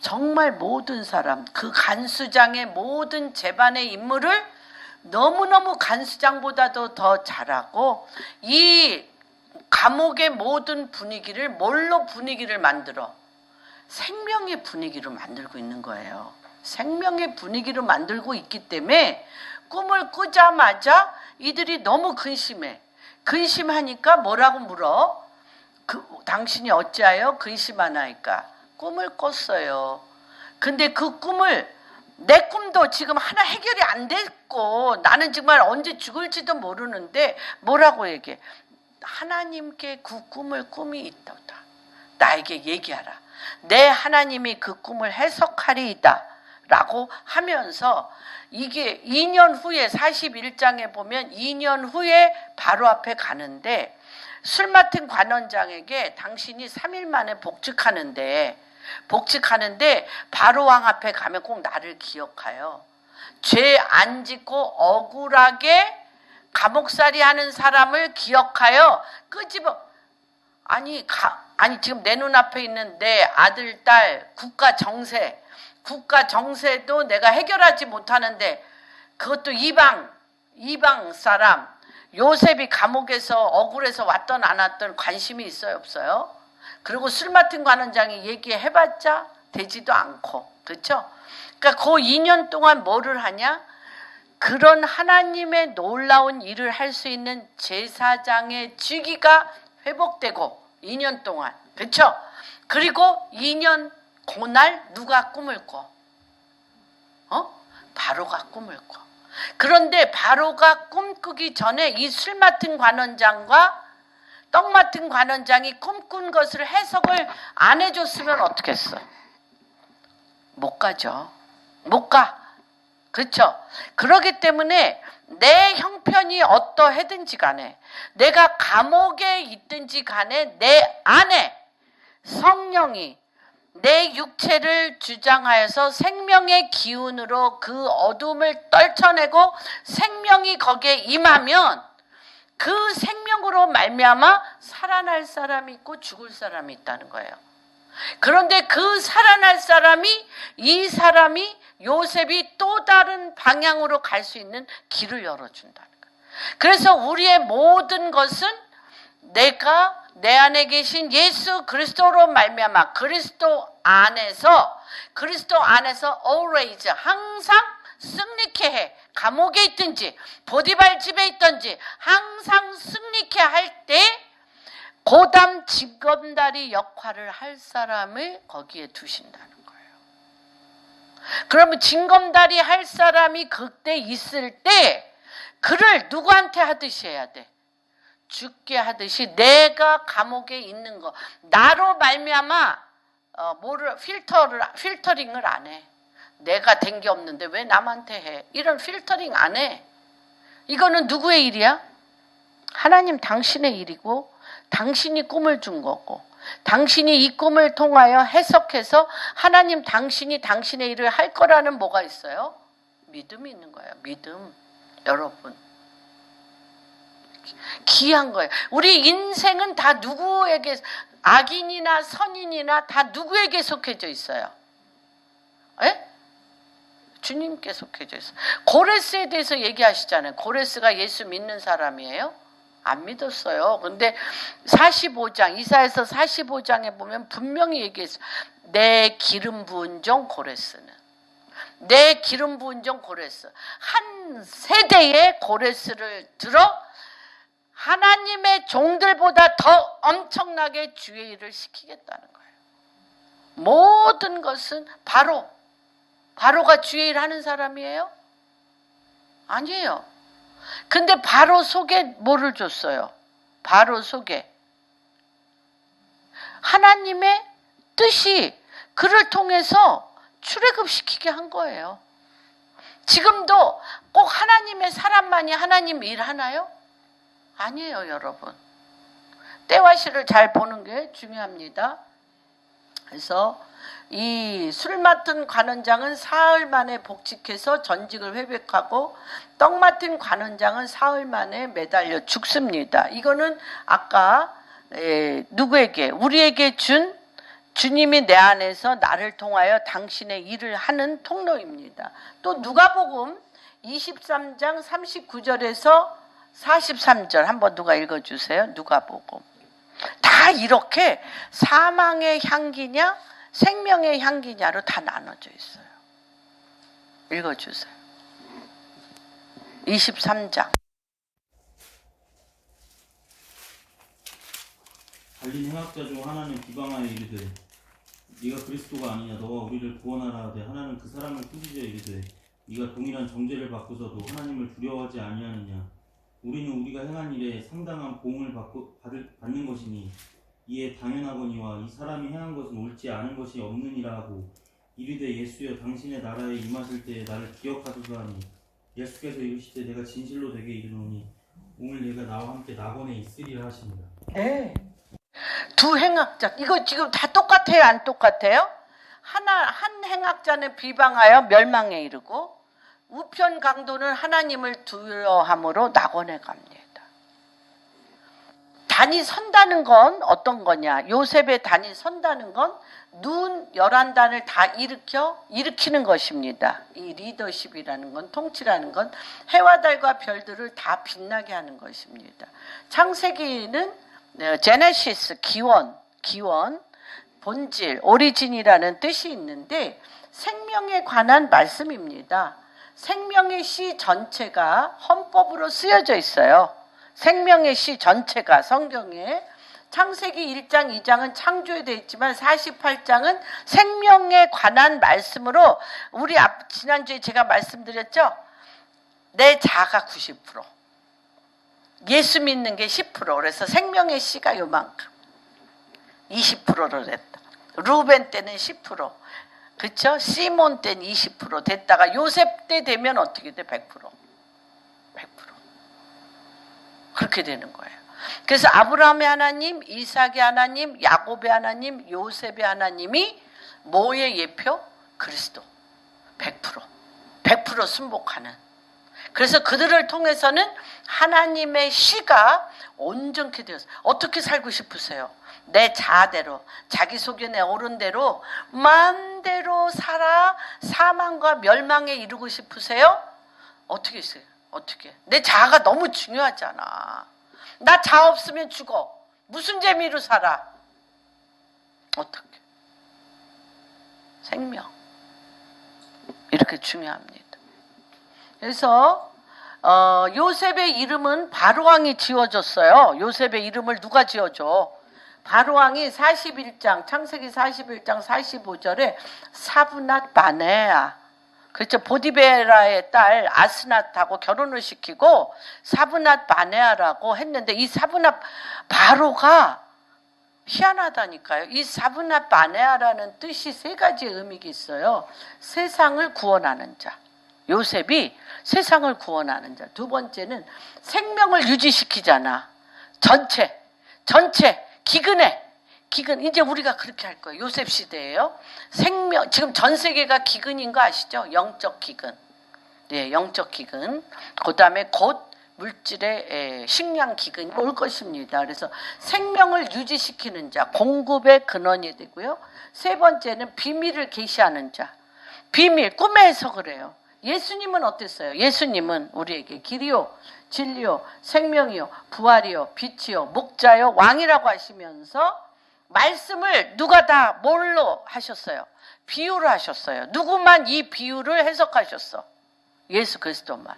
정말 모든 사람, 그 간수장의 모든 재반의 임무를 너무너무 간수장보다도 더 잘하고 이 감옥의 모든 분위기를 뭘로 분위기를 만들어? 생명의 분위기로 만들고 있는 거예요. 생명의 분위기로 만들고 있기 때문에 꿈을 꾸자마자 이들이 너무 근심해. 근심하니까 뭐라고 물어? 당신이 어찌하여 근심하나이까? 꿈을 꿨어요. 근데 그 꿈을 내 꿈도 지금 하나 해결이 안 됐고 나는 정말 언제 죽을지도 모르는데 뭐라고 얘기해? 하나님께 그 꿈이 있다. 나에게 얘기하라. 내 하나님이 그 꿈을 해석하리이다. 라고 하면서 이게 2년 후에 41장에 보면 2년 후에 바로 앞에 가는데 술 맡은 관원장에게 당신이 3일 만에 복직하는데 바로왕 앞에 가면 꼭 나를 기억하여. 죄 안 짓고 억울하게 감옥살이 하는 사람을 기억하여 끄집어. 아니 지금 내 눈앞에 있는 내 아들, 딸, 국가 정세도 내가 해결하지 못하는데 그것도 이방 사람 요셉이 감옥에서 억울해서 왔던 안 왔던 관심이 있어요, 없어요? 그리고 술 맡은 관원장이 얘기해봤자 되지도 않고, 그렇죠? 그러니까 그 2년 동안 뭐를 하냐? 그런 하나님의 놀라운 일을 할 수 있는 제사장의 직위가 회복되고 2년 동안, 그렇죠? 그리고 2년 그날 누가 꿈을 꿔? 바로가 꿈을 꿔. 그런데 바로가 꿈꾸기 전에 이 술 맡은 관원장과 떡 맡은 관원장이 꿈꾼 것을 해석을 안 해줬으면 어떻겠어? 못 가죠. 못 가. 그렇죠? 그렇기 때문에 내 형편이 어떠하든지 간에 내가 감옥에 있든지 간에 내 안에 성령이 내 육체를 주장하여서 생명의 기운으로 그 어둠을 떨쳐내고 생명이 거기에 임하면 그 생명으로 말미암아 살아날 사람이 있고 죽을 사람이 있다는 거예요. 그런데 그 살아날 사람이 이 사람이 요셉이 또 다른 방향으로 갈 수 있는 길을 열어준다는 거예요. 그래서 우리의 모든 것은 내가 내 안에 계신 예수 그리스도로 말미암아 그리스도 안에서 always 항상 승리케 해. 감옥에 있든지 보디발 집에 있든지 항상 승리케 할 때 고담 징검다리 역할을 할 사람을 거기에 두신다는 거예요. 그러면 징검다리 할 사람이 그때 있을 때 그를 누구한테 하듯이 해야 돼? 죽게 하듯이 내가 감옥에 있는 거 나로 말미암아 필터링을 안 해. 내가 된 게 없는데 왜 남한테 해? 이런 필터링 안 해. 이거는 누구의 일이야? 하나님 당신의 일이고 당신이 꿈을 준 거고 당신이 이 꿈을 통하여 해석해서 하나님 당신이 당신의 일을 할 거라는 뭐가 있어요? 믿음이 있는 거예요. 믿음. 여러분. 귀한 거예요. 우리 인생은 다 누구에게, 악인이나 선인이나 다 누구에게 속해져 있어요? 에? 주님께 속해져 있어요. 고레스에 대해서 얘기하시잖아요. 고레스가 예수 믿는 사람이에요? 안 믿었어요. 근데 45장, 이사야서 45장에 보면 분명히 얘기했어요. 내 기름 부은 종 고레스는. 내 기름 부은 종 고레스. 한 세대의 고레스를 들어 하나님의 종들보다 더 엄청나게 주의 일을 시키겠다는 거예요. 모든 것은 바로가 주의 일 하는 사람이에요? 아니에요. 근데 바로 속에 뭐를 줬어요? 바로 속에 하나님의 뜻이 그를 통해서 출애굽시키게 한 거예요. 지금도 꼭 하나님의 사람만이 하나님 일 하나요? 아니에요, 여러분. 때와 시를 잘 보는 게 중요합니다. 그래서 이 술 맡은 관원장은 사흘 만에 복직해서 전직을 회백하고 떡 맡은 관원장은 사흘 만에 매달려 죽습니다. 이거는 아까 누구에게? 우리에게 준 주님이 내 안에서 나를 통하여 당신의 일을 하는 통로입니다. 또 누가복음 23장 39절에서 43절 한번 누가 읽어주세요. 누가복음. 다 이렇게 사망의 향기냐 생명의 향기냐로 다 나눠져 있어요. 읽어주세요. 23장. 갈린 행악자 중 하나는 비방하여 이르되 네가 그리스도가 아니냐 너가 우리를 구원하라 하되 하나는 그 사람을 꾸짖어 이르되 네가 동일한 정죄를 받고서도 하나님을 두려워하지 아니하느냐 우리는 우리가 행한 일에 상당한 보응을 받는 것이니 이에 당연하거니와 이 사람이 행한 것은 옳지 않은 것이 없느니라 하고 이르되 예수여 당신의 나라에 임하실 때에 나를 기억하소서 하니 예수께서 이르시되 내가 진실로 내게 이르노니 오늘 내가 나와 함께 낙원에 있으리라 하십니다. 네. 두 행악자 이거 지금 다 똑같아요? 안 똑같아요? 한 행악자는 비방하여 멸망에 이르고 우편 강도는 하나님을 두려워함으로 낙원에 갑니다. 단이 선다는 건 어떤 거냐? 요셉의 단이 선다는 건 눈 11단을 다 일으키는 것입니다. 이 리더십이라는 건, 통치라는 건 해와 달과 별들을 다 빛나게 하는 것입니다. 창세기는 제네시스, 기원, 본질, 오리진이라는 뜻이 있는데 생명에 관한 말씀입니다. 생명의 시 전체가 헌법으로 쓰여져 있어요. 생명의 시 전체가 성경에 창세기 1장, 2장은 창조에 되어 있지만 48장은 생명에 관한 말씀으로 우리 지난주에 제가 말씀드렸죠. 내 자가 90%, 예수 믿는 게 10%. 그래서 생명의 시가 요만큼 20%로 됐다. 루벤 때는 10%, 그렇죠? 시몬 때는 20% 됐다가 요셉 때 되면 어떻게 돼? 100%. 그렇게 되는 거예요. 그래서 아브라함의 하나님, 이삭의 하나님, 야곱의 하나님, 요셉의 하나님이 뭐의 예표? 그리스도. 100% 순복하는. 그래서 그들을 통해서는 하나님의 시가 온전케 되었어요. 어떻게 살고 싶으세요? 내 자아대로, 자기 속에 내 옳은 대로 마음대로 살아 사망과 멸망에 이르고 싶으세요? 어떻게 했어요? 어떻게? 내 자아가 너무 중요하잖아. 나 자아 없으면 죽어. 무슨 재미로 살아? 어떻게? 생명. 이렇게 중요합니다. 그래서 요셉의 이름은 바로왕이 지어줬어요. 요셉의 이름을 누가 지어줘? 바로왕이 41장, 창세기 41장 45절에 사브낫 바네아, 그렇죠. 보디베라의 딸 아스낫하고 결혼을 시키고 사브낫 바네아라고 했는데 이 사브낫 바로가 희한하다니까요. 이 사브낫 바네아라는 뜻이 세 가지의 의미가 있어요. 세상을 구원하는 자. 요셉이 세상을 구원하는 자. 두 번째는 생명을 유지시키잖아. 전체 기근에 기근, 이제 우리가 그렇게 할 거예요. 요셉 시대예요. 생명, 지금 전 세계가 기근인 거 아시죠? 영적 기근. 네, 영적 기근. 그 다음에 곧 물질의 식량 기근이 올 것입니다. 그래서 생명을 유지시키는 자, 공급의 근원이 되고요. 세 번째는 비밀을 계시하는 자. 비밀, 꿈의 해석을 해요. 예수님은 어땠어요? 예수님은 우리에게 길이요, 진리요, 생명이요, 부활이요, 빛이요, 목자요, 왕이라고 하시면서 말씀을 누가 다 뭘로 하셨어요? 비유로 하셨어요. 누구만 이 비유를 해석하셨어? 예수 그리스도만.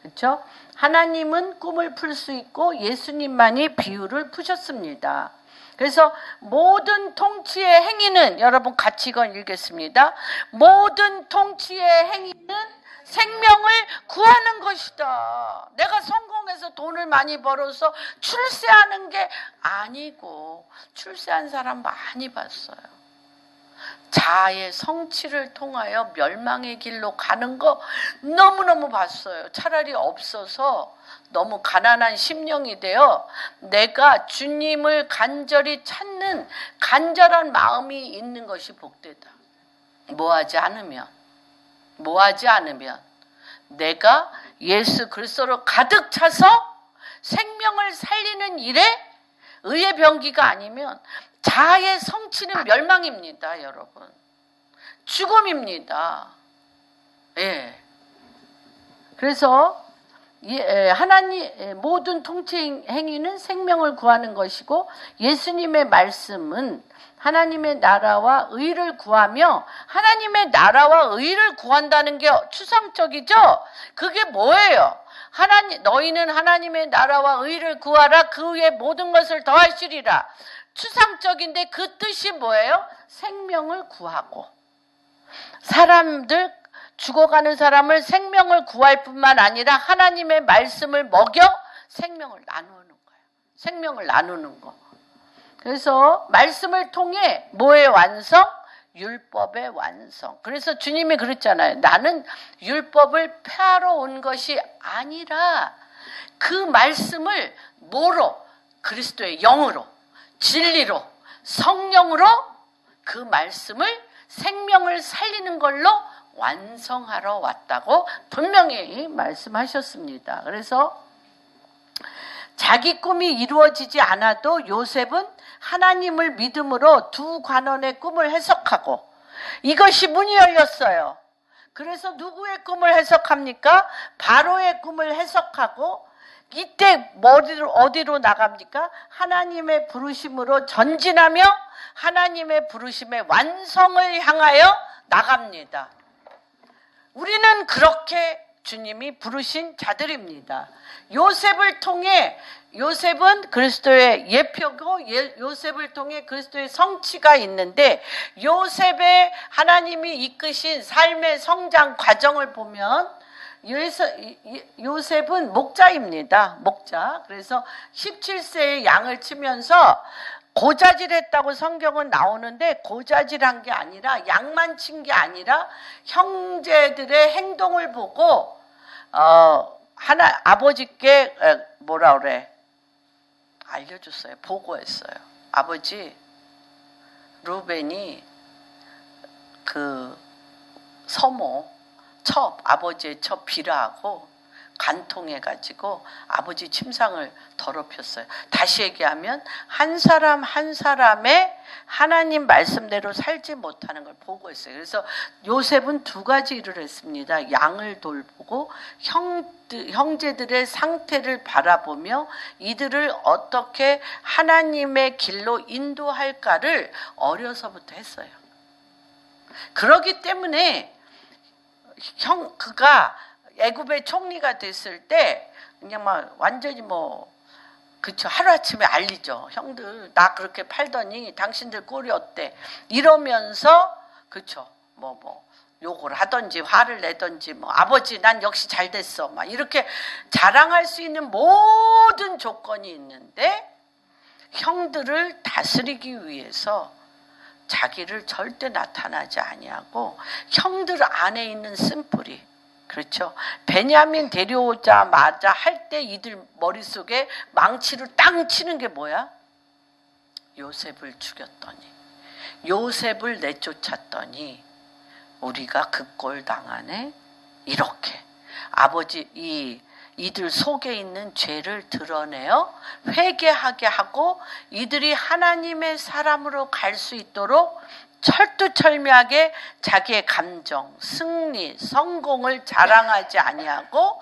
그렇죠? 하나님은 꿈을 풀 수 있고 예수님만이 비유를 푸셨습니다. 그래서 모든 통치의 행위는, 여러분 같이 이건 읽겠습니다. 모든 통치의 행위는 생명을 구하는 것이다. 내가 성공해서 돈을 많이 벌어서 출세하는 게 아니고, 출세한 사람 많이 봤어요. 자아의 성취를 통하여 멸망의 길로 가는 거 너무너무 봤어요. 차라리 없어서 너무 가난한 심령이 되어 내가 주님을 간절히 찾는 간절한 마음이 있는 것이 복되다. 뭐하지 않으면 내가 예수 그리스도로 가득 차서 생명을 살리는 일에 의의 병기가 아니면 자아의 성취는 멸망입니다, 여러분. 죽음입니다. 예. 그래서 하나님 모든 통치 행위는 생명을 구하는 것이고, 예수님의 말씀은 하나님의 나라와 의를 구하며, 하나님의 나라와 의를 구한다는 게 추상적이죠? 그게 뭐예요? 너희는 하나님의 나라와 의를 구하라. 그 위에 모든 것을 더하시리라. 추상적인데 그 뜻이 뭐예요? 생명을 구하고, 사람들 죽어가는 사람을 생명을 구할 뿐만 아니라 하나님의 말씀을 먹여 생명을 나누는 거예요. 생명을 나누는 거. 그래서 말씀을 통해 뭐의 완성? 율법의 완성. 그래서 주님이 그랬잖아요. 나는 율법을 폐하러 온 것이 아니라 그 말씀을 뭐로? 그리스도의 영으로, 진리로, 성령으로 그 말씀을 생명을 살리는 걸로 완성하러 왔다고 분명히 말씀하셨습니다. 그래서 자기 꿈이 이루어지지 않아도 요셉은 하나님을 믿음으로 두 관원의 꿈을 해석하고, 이것이 문이 열렸어요. 그래서 누구의 꿈을 해석합니까? 바로의 꿈을 해석하고, 이때 어디로 나갑니까? 하나님의 부르심으로 전진하며 하나님의 부르심의 완성을 향하여 나갑니다. 우리는 그렇게 주님이 부르신 자들입니다. 요셉을 통해, 요셉은 그리스도의 예표고 요셉을 통해 그리스도의 성취가 있는데, 요셉의 하나님이 이끄신 삶의 성장 과정을 보면 요셉은 목자입니다. 목자. 그래서 17세에 양을 치면서 고자질했다고 성경은 나오는데, 고자질한 게 아니라, 양만 친 게 아니라 형제들의 행동을 보고 아버지께 뭐라 그래? 알려줬어요. 보고했어요. 아버지, 루벤이 그 서모 아버지의 첩 비라하고 간통해가지고 아버지 침상을 더럽혔어요. 다시 얘기하면 한 사람 한 사람의 하나님 말씀대로 살지 못하는 걸 보고했어요. 그래서 요셉은 두 가지 일을 했습니다. 양을 돌보고 형제들의 상태를 바라보며 이들을 어떻게 하나님의 길로 인도할까를 어려서부터 했어요. 그렇기 때문에 그가 애굽의 총리가 됐을 때 그냥 막 완전히 그쵸, 하루아침에 알리죠. 형들 나 그렇게 팔더니 당신들 꼴이 어때? 이러면서 그쵸, 욕을 하든지 화를 내든지 아버지 난 역시 잘 됐어 막 이렇게 자랑할 수 있는 모든 조건이 있는데, 형들을 다스리기 위해서 자기를 절대 나타나지 아니하고 형들 안에 있는 쓴뿌리, 그렇죠. 베냐민 데려오자마자 할 때 이들 머릿속에 망치를 땅 치는 게 뭐야? 요셉을 죽였더니, 요셉을 내쫓았더니 우리가 그 꼴 당하네. 이렇게 아버지 이들 속에 있는 죄를 드러내어 회개하게 하고 이들이 하나님의 사람으로 갈 수 있도록 철두철미하게 자기의 감정, 승리, 성공을 자랑하지 아니하고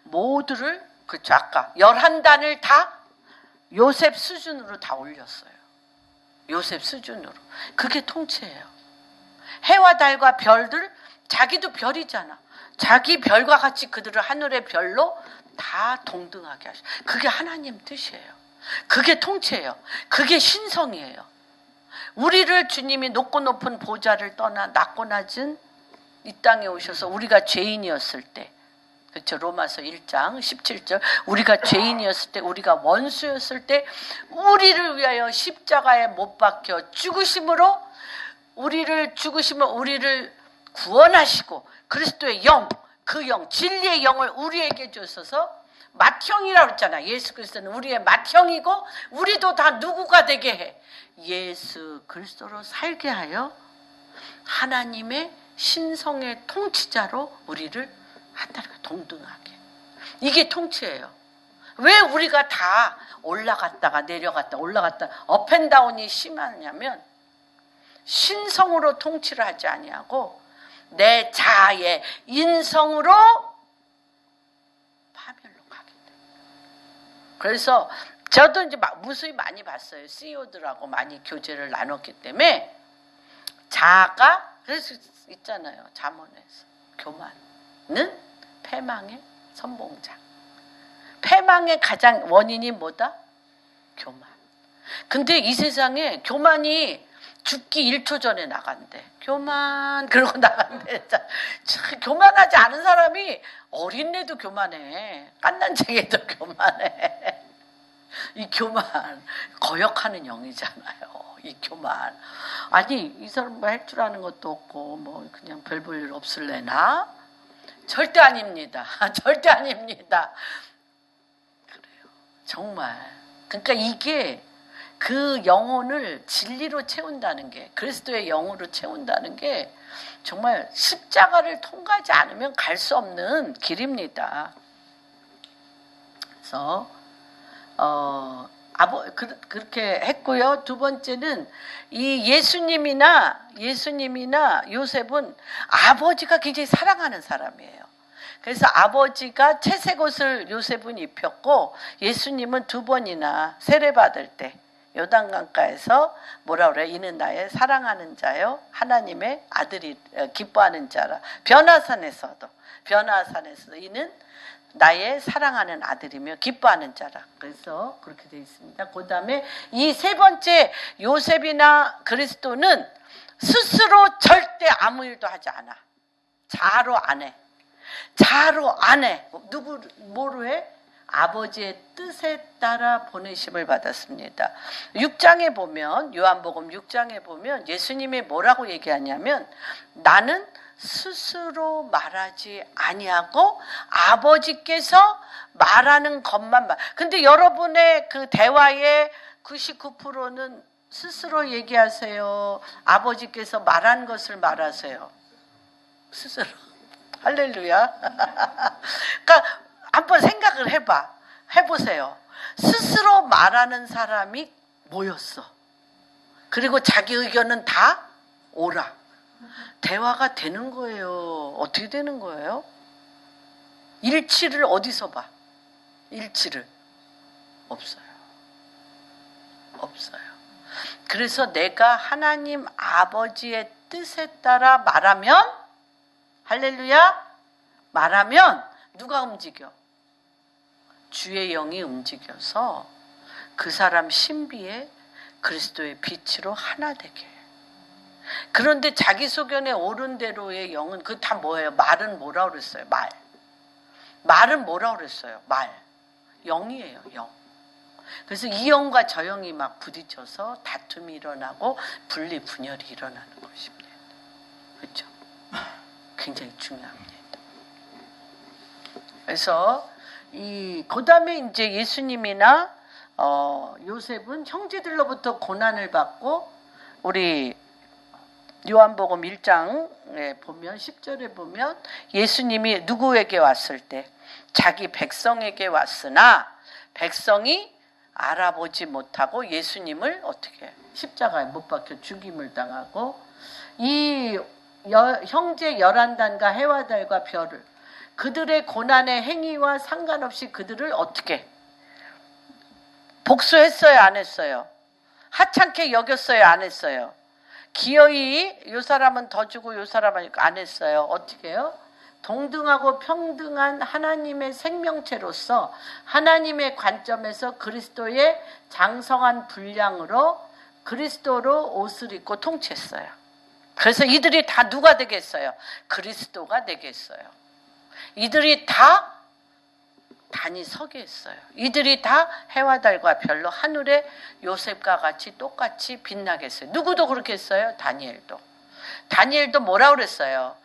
모두를, 그쵸, 아까 11단을 다 요셉 수준으로 다 올렸어요. 요셉 수준으로. 그게 통치예요. 해와 달과 별들, 자기도 별이잖아. 자기 별과 같이 그들을 하늘의 별로 다 동등하게 하셔. 그게 하나님 뜻이에요. 그게 통치예요. 그게 신성이에요. 우리를 주님이 높고 높은 보좌를 떠나 낮고 낮은 이 땅에 오셔서 우리가 죄인이었을 때, 그렇죠, 로마서 1장 17절, 우리가 죄인이었을 때, 우리가 원수였을 때 우리를 위하여 십자가에 못 박혀 죽으심으로 우리를 구원하시고 그리스도의 영, 그 영, 진리의 영을 우리에게 주셔서 맏형이라고 했잖아. 예수 그리스도는 우리의 맏형이고 우리도 다 누구가 되게 해? 예수 그리스도로 살게 하여 하나님의 신성의 통치자로 우리를 한다는 거예요. 동등하게. 이게 통치예요. 왜 우리가 다 올라갔다가 내려갔다 올라갔다 업앤다운이 심하냐면 신성으로 통치를 하지 아니하고 내 자아의 인성으로 파멸로 가게 돼. 그래서 저도 이제 무수히 많이 봤어요. CEO들하고 많이 교제를 나눴기 때문에 자아가, 그래서 있잖아요. 잠언에서 교만은 패망의 선봉장. 패망의 가장 원인이 뭐다? 교만. 근데 이 세상에 교만이 죽기 1초 전에 나간대. 교만 그러고 나간대. 교만하지 않은 사람이 어린애도 교만해. 깐난쟁이도 교만해. 이 교만 거역하는 영이잖아요. 이 교만. 아니 이 사람 뭐 할 줄 아는 것도 없고 뭐 그냥 별 볼 일 없을래나? 절대 아닙니다. 절대 아닙니다. 그래요. 정말. 그러니까 이게 그 영혼을 진리로 채운다는 게, 그리스도의 영으로 채운다는 게 정말 십자가를 통과하지 않으면 갈 수 없는 길입니다. 그래서 그렇게 했고요. 두 번째는 이 예수님이나 요셉은 아버지가 굉장히 사랑하는 사람이에요. 그래서 아버지가 채색 옷을 요셉은 입혔고 예수님은 2번이나 세례받을 때 요단강가에서 뭐라 그래? 이는 나의 사랑하는 자요, 하나님의 아들이 기뻐하는 자라. 변화산에서도 이는 나의 사랑하는 아들이며 기뻐하는 자라. 그래서 그렇게 되어 있습니다. 그 다음에 이 세 번째 요셉이나 그리스도는 스스로 절대 아무 일도 하지 않아. 자로 안 해. 뭐로 해? 아버지의 뜻에 따라 보내심을 받았습니다. 6장에 보면, 요한복음 6장에 보면 예수님이 뭐라고 얘기하냐면 나는 스스로 말하지 아니하고 아버지께서 말하는 것만 말. 근데 여러분의 그 대화의 99%는 스스로 얘기하세요? 아버지께서 말한 것을 말하세요? 스스로. 할렐루야. 그러니까 한번 생각을 해보세요. 스스로 말하는 사람이 뭐였어? 그리고 자기 의견은 다 옳아. 대화가 되는 거예요. 어떻게 되는 거예요? 일치를 어디서 봐? 일치를. 없어요. 그래서 내가 하나님 아버지의 뜻에 따라 말하면, 할렐루야, 말하면 누가 움직여? 주의 영이 움직여서 그 사람 신비에 그리스도의 빛으로 하나 되게. 그런데 자기 소견에 옳은 대로의 영은 그 다 뭐예요? 말은 뭐라 그랬어요? 말은 뭐라 그랬어요? 영이에요, 영. 그래서 이 영과 저 영이 막 부딪혀서 다툼이 일어나고 분리분열이 일어나는 것입니다. 그렇죠? 굉장히 중요합니다. 그래서 그 다음에 이제 예수님이나 요셉은 형제들로부터 고난을 받고 우리 요한복음 1장에 보면 10절에 보면 예수님이 누구에게 왔을 때 자기 백성에게 왔으나 백성이 알아보지 못하고 예수님을 어떻게 십자가에 못 박혀 죽임을 당하고 이 형제 11단과 해와 달과 별을 그들의 고난의 행위와 상관없이 그들을 어떻게 복수했어요? 안 했어요? 하찮게 여겼어요? 안 했어요? 기어이 요 사람은 더 주고 요 사람은 안 했어요. 어떻게 해요? 동등하고 평등한 하나님의 생명체로서 하나님의 관점에서 그리스도의 장성한 분량으로 그리스도로 옷을 입고 통치했어요. 그래서 이들이 다 누가 되겠어요? 그리스도가 되겠어요. 이들이 다 단이 서게 했어요. 이들이 다 해와 달과 별로 하늘의 요셉과 같이 똑같이 빛나게 했어요. 누구도 그렇게 했어요? 다니엘도. 다니엘도 뭐라 그랬어요?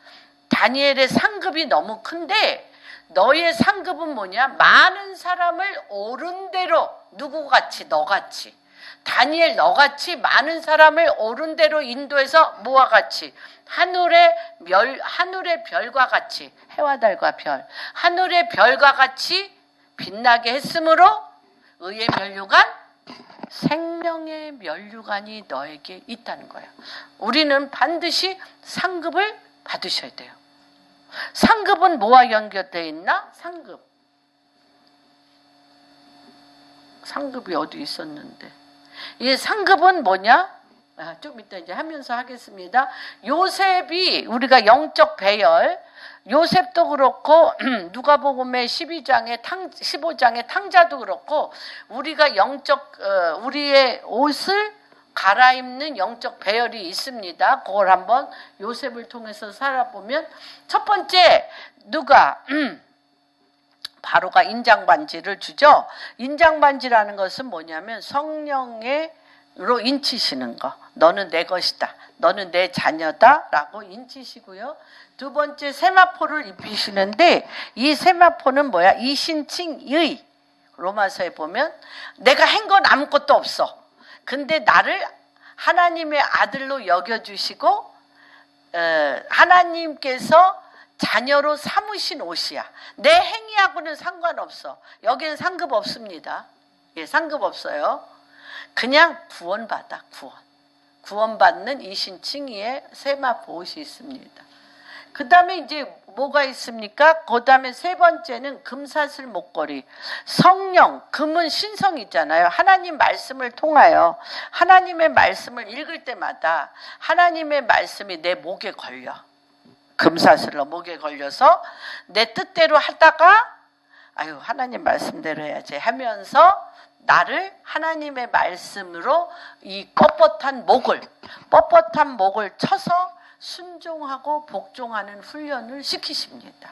다니엘의 상급이 너무 큰데 너의 상급은 뭐냐? 많은 사람을 옳은 대로 누구같이 너같이 다니엘 너같이 많은 사람을 옳은 대로 인도해서 뭐와 같이 하늘의 별과 같이 해와 달과 별 하늘의 별과 같이 빛나게 했으므로 의의 면류관 생명의 면류관이 너에게 있다는 거예요. 우리는 반드시 상급을 받으셔야 돼요. 상급은 뭐와 연결되어 있나? 상급이 어디 있었는데 이 상급은 뭐냐? 좀 이따 이제 하면서 하겠습니다. 요셉이 우리가 영적 배열 요셉도 그렇고 누가복음의 15장의 탕자도 그렇고 우리가 우리의 옷을 갈아입는 영적 배열이 있습니다. 그걸 한번 요셉을 통해서 살아보면 첫 번째 누가 바로가 인장반지를 주죠. 인장반지라는 것은 뭐냐면 성령으로 인치시는 거. 너는 내 것이다. 너는 내 자녀다. 라고 인치시고요. 두 번째 세마포를 입히시는데 이 세마포는 뭐야? 이신칭의. 로마서에 보면 내가 한 건 아무것도 없어. 근데 나를 하나님의 아들로 여겨주시고 하나님께서 자녀로 삼으신 옷이야. 내 행위하고는 상관없어. 여기는 상급 없습니다. 예, 상급 없어요. 그냥 구원받아. 구원받는 이신칭의의 세마포 옷이 있습니다. 그 다음에 이제 뭐가 있습니까? 그 다음에 세 번째는 금사슬 목걸이. 성령, 금은 신성이잖아요. 하나님 말씀을 통하여 하나님의 말씀을 읽을 때마다 하나님의 말씀이 내 목에 걸려. 금사슬로 목에 걸려서 내 뜻대로 하다가 아유 하나님 말씀대로 해야지 하면서 나를 하나님의 말씀으로 이 뻣뻣한 목을 쳐서 순종하고 복종하는 훈련을 시키십니다.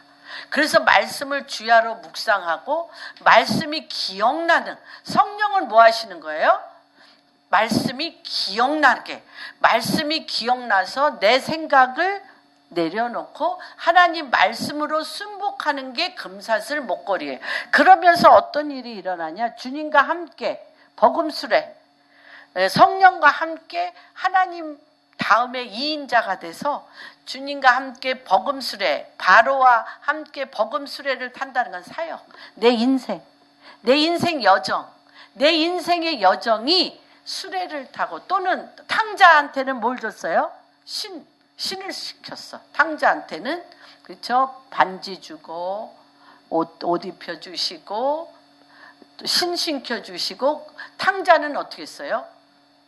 그래서 말씀을 주야로 묵상하고 말씀이 기억나는 성령은 뭐 하시는 거예요? 말씀이 기억나서 내 생각을 내려놓고 하나님 말씀으로 순복하는 게 금사슬 목걸이에요. 그러면서 어떤 일이 일어나냐? 주님과 함께 버금수레 성령과 함께 하나님 다음에 2인자가 돼서 주님과 함께 버금수레 바로와 함께 버금수레를 탄다는 건 사역. 내 인생 여정 내 인생의 여정이 수레를 타고 또는 탕자한테는 뭘 줬어요? 신을 시켰어. 탕자한테는 그렇죠. 반지 주고 옷 입혀 주시고 신 신켜 주시고 탕자는 어떻게 했어요?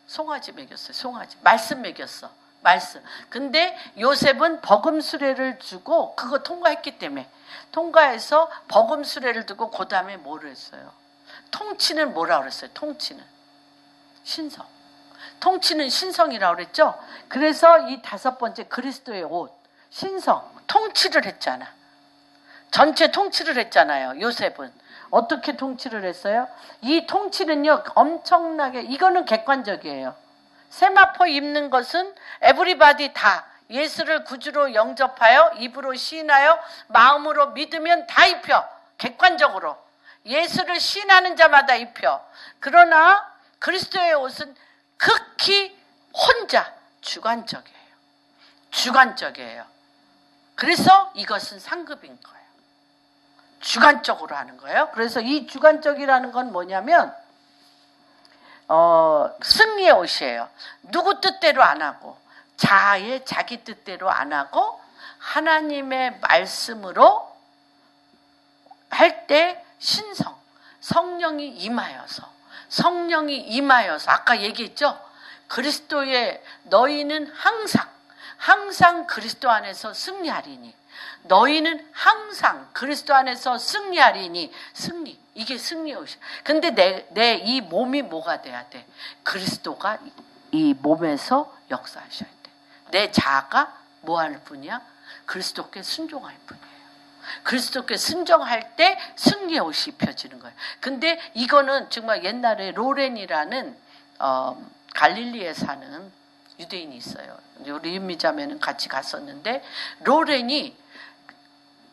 송아지 먹였어요. 송아지. 말씀 먹였어. 말씀. 근데 요셉은 버금수레를 주고 그거 통과했기 때문에 통과해서 버금수레를 두고 그 다음에 뭐를 했어요? 통치는 뭐라 그랬어요? 통치는 신성. 통치는 신성이라고 그랬죠. 그래서 이 다섯 번째 그리스도의 옷 신성 통치를 했잖아. 전체 통치를 했잖아요. 요셉은 어떻게 통치를 했어요? 이 통치는요 엄청나게 이거는 객관적이에요. 세마포 입는 것은 에브리바디 다 예수를 구주로 영접하여 입으로 시인하여 마음으로 믿으면 다 입혀. 객관적으로 예수를 신하는 자마다 입혀. 그러나 그리스도의 옷은 극히 혼자 주관적이에요. 주관적이에요. 그래서 이것은 상급인 거예요. 주관적으로 하는 거예요. 그래서 이 주관적이라는 건 뭐냐면 승리의 옷이에요. 누구 뜻대로 안 하고 자기 뜻대로 안 하고 하나님의 말씀으로 할 때 성령이 임하여서 아까 얘기했죠. 그리스도의 너희는 항상 그리스도 안에서 승리하리니 너희는 항상 그리스도 안에서 승리하리니 승리. 이게 승리의 옷이야. 근데 내 이 몸이 뭐가 돼야 돼? 그리스도가 이 몸에서 역사하셔야 돼. 내 자아가 뭐 할 뿐이야? 그리스도께 순종할 뿐이에요. 그리스도께 순종할 때 승리의 옷이 입혀지는 거예요. 근데 이거는 정말 옛날에 로렌이라는 갈릴리에 사는 유대인이 있어요. 우리 윤미자매는 같이 갔었는데 로렌이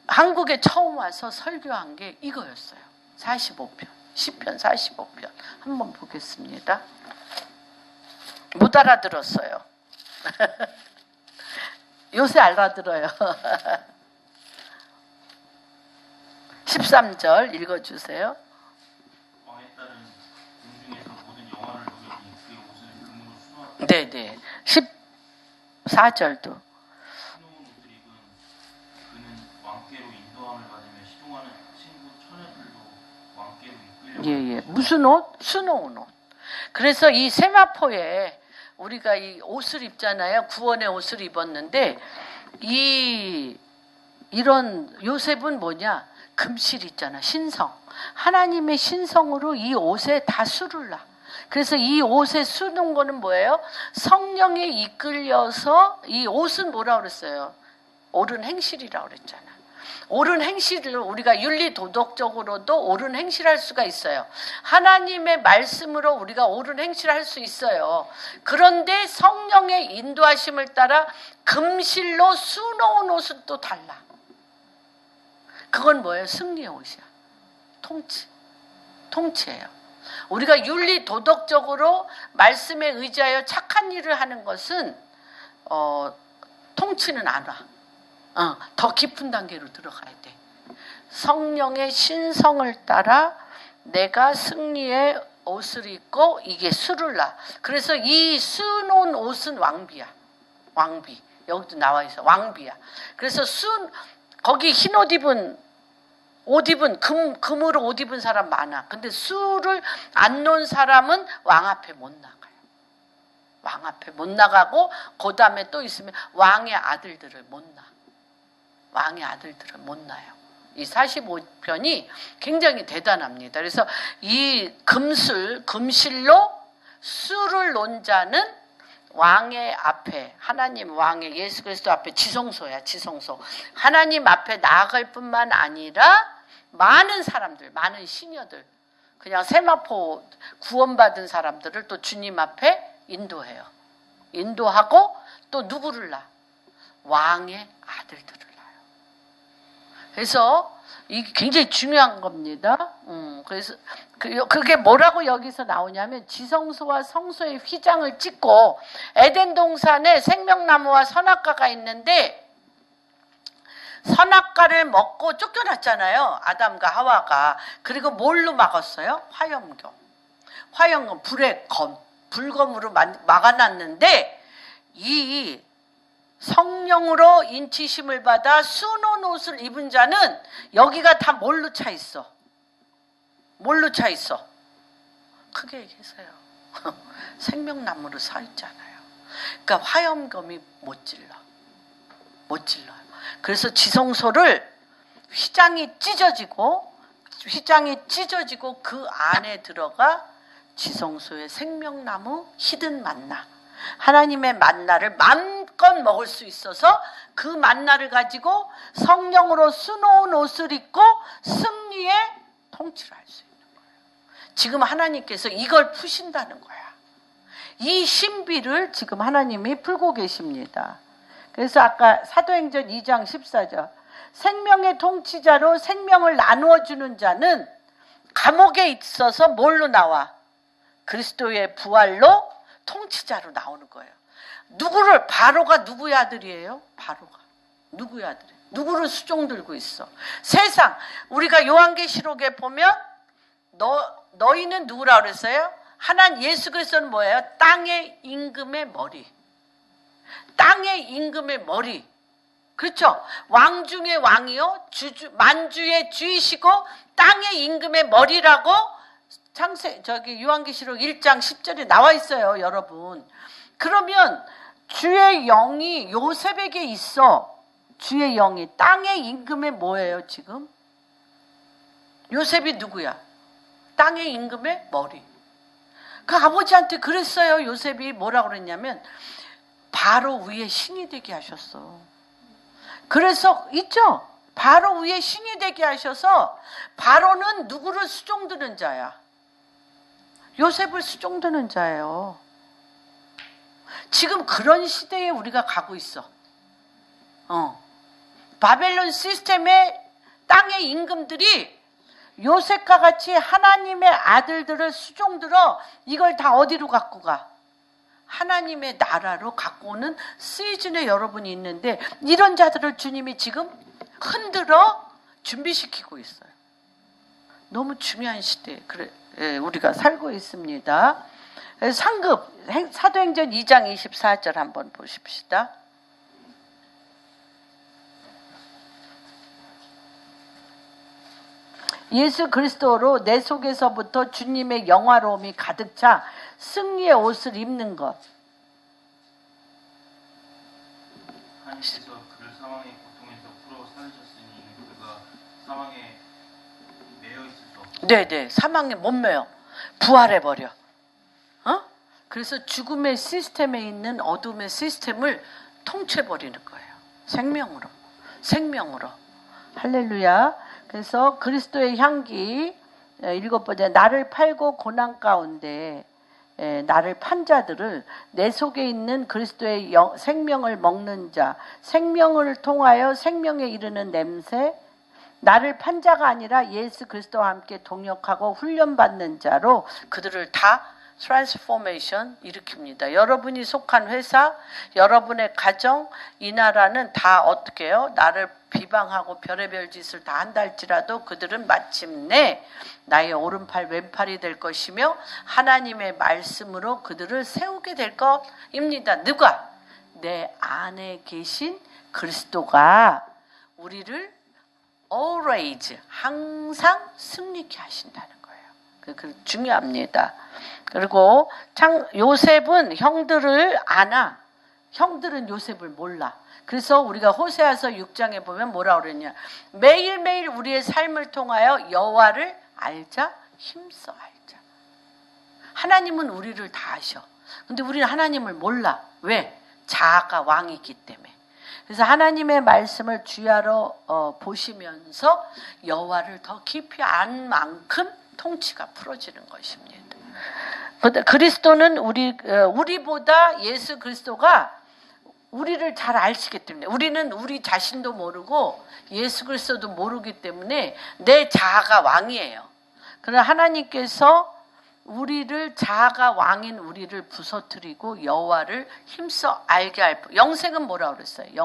한국에 처음 와서 설교한 게 이거였어요. 45편, 10편 45편. 한번 보겠습니다. 못 알아들었어요. 요새 알아들어요. 13절 읽어주세요. 왕에 따른 궁중에서 모든 영화를 누리니 그의 옷을 금으로 수놓았다. 네네. 14절도. 수놓은 옷을 입은 그는 왕께로 인도함을 받으며 시동하는 친구 처녀들도 왕께로 이끌려. 예예. 무슨 옷? 수놓은 옷. 그래서 이 세마포에 우리가 이 옷을 입잖아요. 구원의 옷을 입었는데 이런 요셉은 뭐냐? 금실 있잖아. 신성. 하나님의 신성으로 이 옷에 다 수를 놔. 그래서 이 옷에 수놓은 거는 뭐예요? 성령에 이끌려서 이 옷은 뭐라고 그랬어요? 옳은 행실이라고 그랬잖아. 옳은 행실을 우리가 윤리 도덕적으로도 옳은 행실할 수가 있어요. 하나님의 말씀으로 우리가 옳은 행실할 수 있어요. 그런데 성령의 인도하심을 따라 금실로 수놓은 옷은 또 달라. 그건 뭐예요? 승리의 옷이야. 통치예요. 우리가 윤리 도덕적으로 말씀에 의지하여 착한 일을 하는 것은 통치는 안 와. 더 깊은 단계로 들어가야 돼. 성령의 신성을 따라 내가 승리의 옷을 입고 이게 수를 놔. 그래서 이 수놓은 옷은 왕비야. 왕비. 여기도 나와 있어. 왕비야. 그래서 거기 흰 옷 입은 금으로 옷 입은 사람 많아. 근데 수를 안 놓은 사람은 왕 앞에 못 나가요. 왕 앞에 못 나가고 그 다음에 또 있으면 왕의 아들들을 못 놔. 왕의 아들들을 못 놔요. 이 45편이 굉장히 대단합니다. 그래서 이 금실로 수를 놓은 자는 왕의 앞에, 하나님 왕의 예수 그리스도 앞에 지성소야, 지성소. 하나님 앞에 나아갈 뿐만 아니라 많은 사람들, 많은 시녀들, 그냥 세마포 구원받은 사람들을 또 주님 앞에 인도해요. 인도하고 또 누구를 낳아? 왕의 아들들을 낳아요. 그래서 이게 굉장히 중요한 겁니다. 그래서 그게 뭐라고 여기서 나오냐면 지성소와 성소의 휘장을 찍고 에덴 동산에 생명나무와 선악과가 있는데 선악과를 먹고 쫓겨났잖아요. 아담과 하와가. 그리고 뭘로 막았어요? 화염검, 불의 검, 불검으로 막아놨는데 이 성령으로 인치심을 받아 수놓은 옷을 입은 자는 여기가 다 뭘로 차 있어? 뭘로 차 있어? 크게 얘기해서요. 생명나무로 서 있잖아요. 그러니까 화염검이 못 찔러요. 그래서 지성소를 휘장이 찢어지고 그 안에 들어가 지성소의 생명나무 히든 만나, 하나님의 만나를 마음껏 먹을 수 있어서 그 만나를 가지고 성령으로 수놓은 옷을 입고 승리의 통치를 할 수 있는 거예요. 지금 하나님께서 이걸 푸신다는 거야. 이 신비를 지금 하나님이 풀고 계십니다. 그래서 아까 사도행전 2장 14절 생명의 통치자로 생명을 나누어 주는 자는 감옥에 있어서 뭘로 나와? 그리스도의 부활로 통치자로 나오는 거예요. 누구를? 바로가 누구의 아들이에요? 바로가 누구의 아들이에요? 누구를 수종 들고 있어? 세상. 우리가 요한계시록에 보면 너희는 누구라 그랬어요? 하나님 예수 그리스도는 뭐예요? 땅의 임금의 머리. 땅의 임금의 머리. 그렇죠? 왕 중의 왕이요, 만주의 주이시고 땅의 임금의 머리라고 요한계시록 1장 10절에 나와 있어요, 여러분. 그러면 주의 영이 요셉에게 있어. 주의 영이 땅의 임금의 뭐예요, 지금? 요셉이 누구야? 땅의 임금의 머리. 그 아버지한테 그랬어요. 요셉이 뭐라고 그랬냐면 바로 위에 신이 되게 하셨어. 그래서 있죠? 바로 위에 신이 되게 하셔서 바로는 누구를 수종드는 자야? 요셉을 수종드는 자예요. 지금 그런 시대에 우리가 가고 있어. 바벨론 시스템의 땅의 임금들이 요셉과 같이 하나님의 아들들을 수종들어 이걸 다 어디로 갖고 가? 하나님의 나라로 갖고 오는 시즌에 여러분이 있는데 이런 자들을 주님이 지금 흔들어 준비시키고 있어요. 너무 중요한 시대에 우리가 살고 있습니다. 상급 사도행전 2장 24절 한번 보십시다. 예수 그리스도로 내 속에서부터 주님의 영화로움이 가득 차 승리의 옷을 입는 것. 하나님께서 그를 사망의 고통에서 풀어 살리셨으니 그가 사망에 매여 있을 수 없다. 네네, 사망에 못 매여. 부활해버려. 그래서 죽음의 시스템에 있는 어둠의 시스템을 통째버리는 거예요. 생명으로. 할렐루야. 그래서 그리스도의 향기, 7번째, 나를 팔고 고난 가운데 나를 판 자들을 내 속에 있는 그리스도의 생명을 먹는 자, 생명을 통하여 생명에 이르는 냄새, 나를 판 자가 아니라 예수 그리스도와 함께 동역하고 훈련받는 자로 그들을 다 트랜스포메이션 일으킵니다. 여러분이 속한 회사, 여러분의 가정, 이 나라는 다 어떻게 해요? 나를 비방하고 별의별 짓을 다 한다 할지라도 그들은 마침내 나의 오른팔 왼팔이 될 것이며 하나님의 말씀으로 그들을 세우게 될 것입니다. 누가? 내 안에 계신 그리스도가 우리를 always 항상 승리케 하신다는 거예요. 그 중요합니다. 그리고 요셉은 형들을 아나. 형들은 요셉을 몰라. 그래서 우리가 호세아서 6장에 보면 뭐라고 그랬냐. 매일매일 우리의 삶을 통하여 여호와를 알자, 힘써 알자. 하나님은 우리를 다 아셔. 근데 우리는 하나님을 몰라. 왜? 자아가 왕이기 때문에. 그래서 하나님의 말씀을 주야로 보시면서 여호와를 더 깊이 안 만큼 통치가 풀어지는 것입니다. 그리스도는 우리보다 예수 그리스도가 우리를 잘 아시기 때문에 우리는 우리 자신도 모르고 예수 그리스도도 모르기 때문에 내 자아가 왕이에요. 그러나 하나님께서 우리를 자아가 왕인 우리를 부서뜨리고 여호와를 힘써 알게 할 영생은 뭐라고 그랬어요?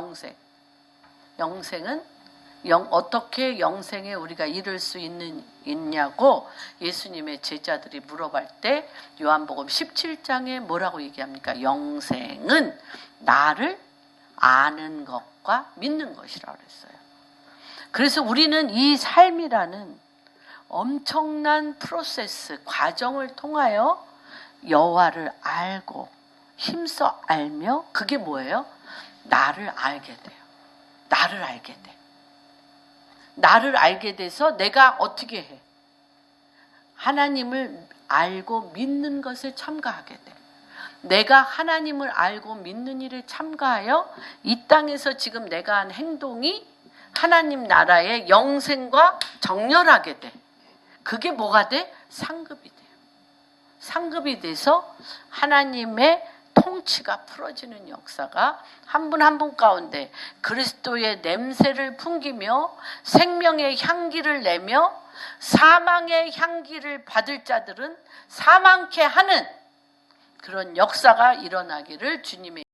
영생은 어떻게 영생에 우리가 이룰 수 있냐고 예수님의 제자들이 물어볼 때 요한복음 17장에 뭐라고 얘기합니까? 영생은 나를 아는 것과 믿는 것이라고 그랬어요. 그래서 우리는 이 삶이라는 엄청난 프로세스, 과정을 통하여 여호와를 알고 힘써 알며 그게 뭐예요? 나를 알게 돼요. 나를 알게 돼. 나를 알게 돼서 내가 어떻게 해? 하나님을 알고 믿는 것에 참가하게 돼. 내가 하나님을 알고 믿는 일에 참가하여 이 땅에서 지금 내가 한 행동이 하나님 나라의 영생과 정렬하게 돼. 그게 뭐가 돼? 상급이 돼요. 상급이 돼서 하나님의 통치가 풀어지는 역사가 한 분 한 분 가운데 그리스도의 냄새를 풍기며 생명의 향기를 내며 사망의 향기를 받을 자들은 사망케 하는 그런 역사가 일어나기를 주님의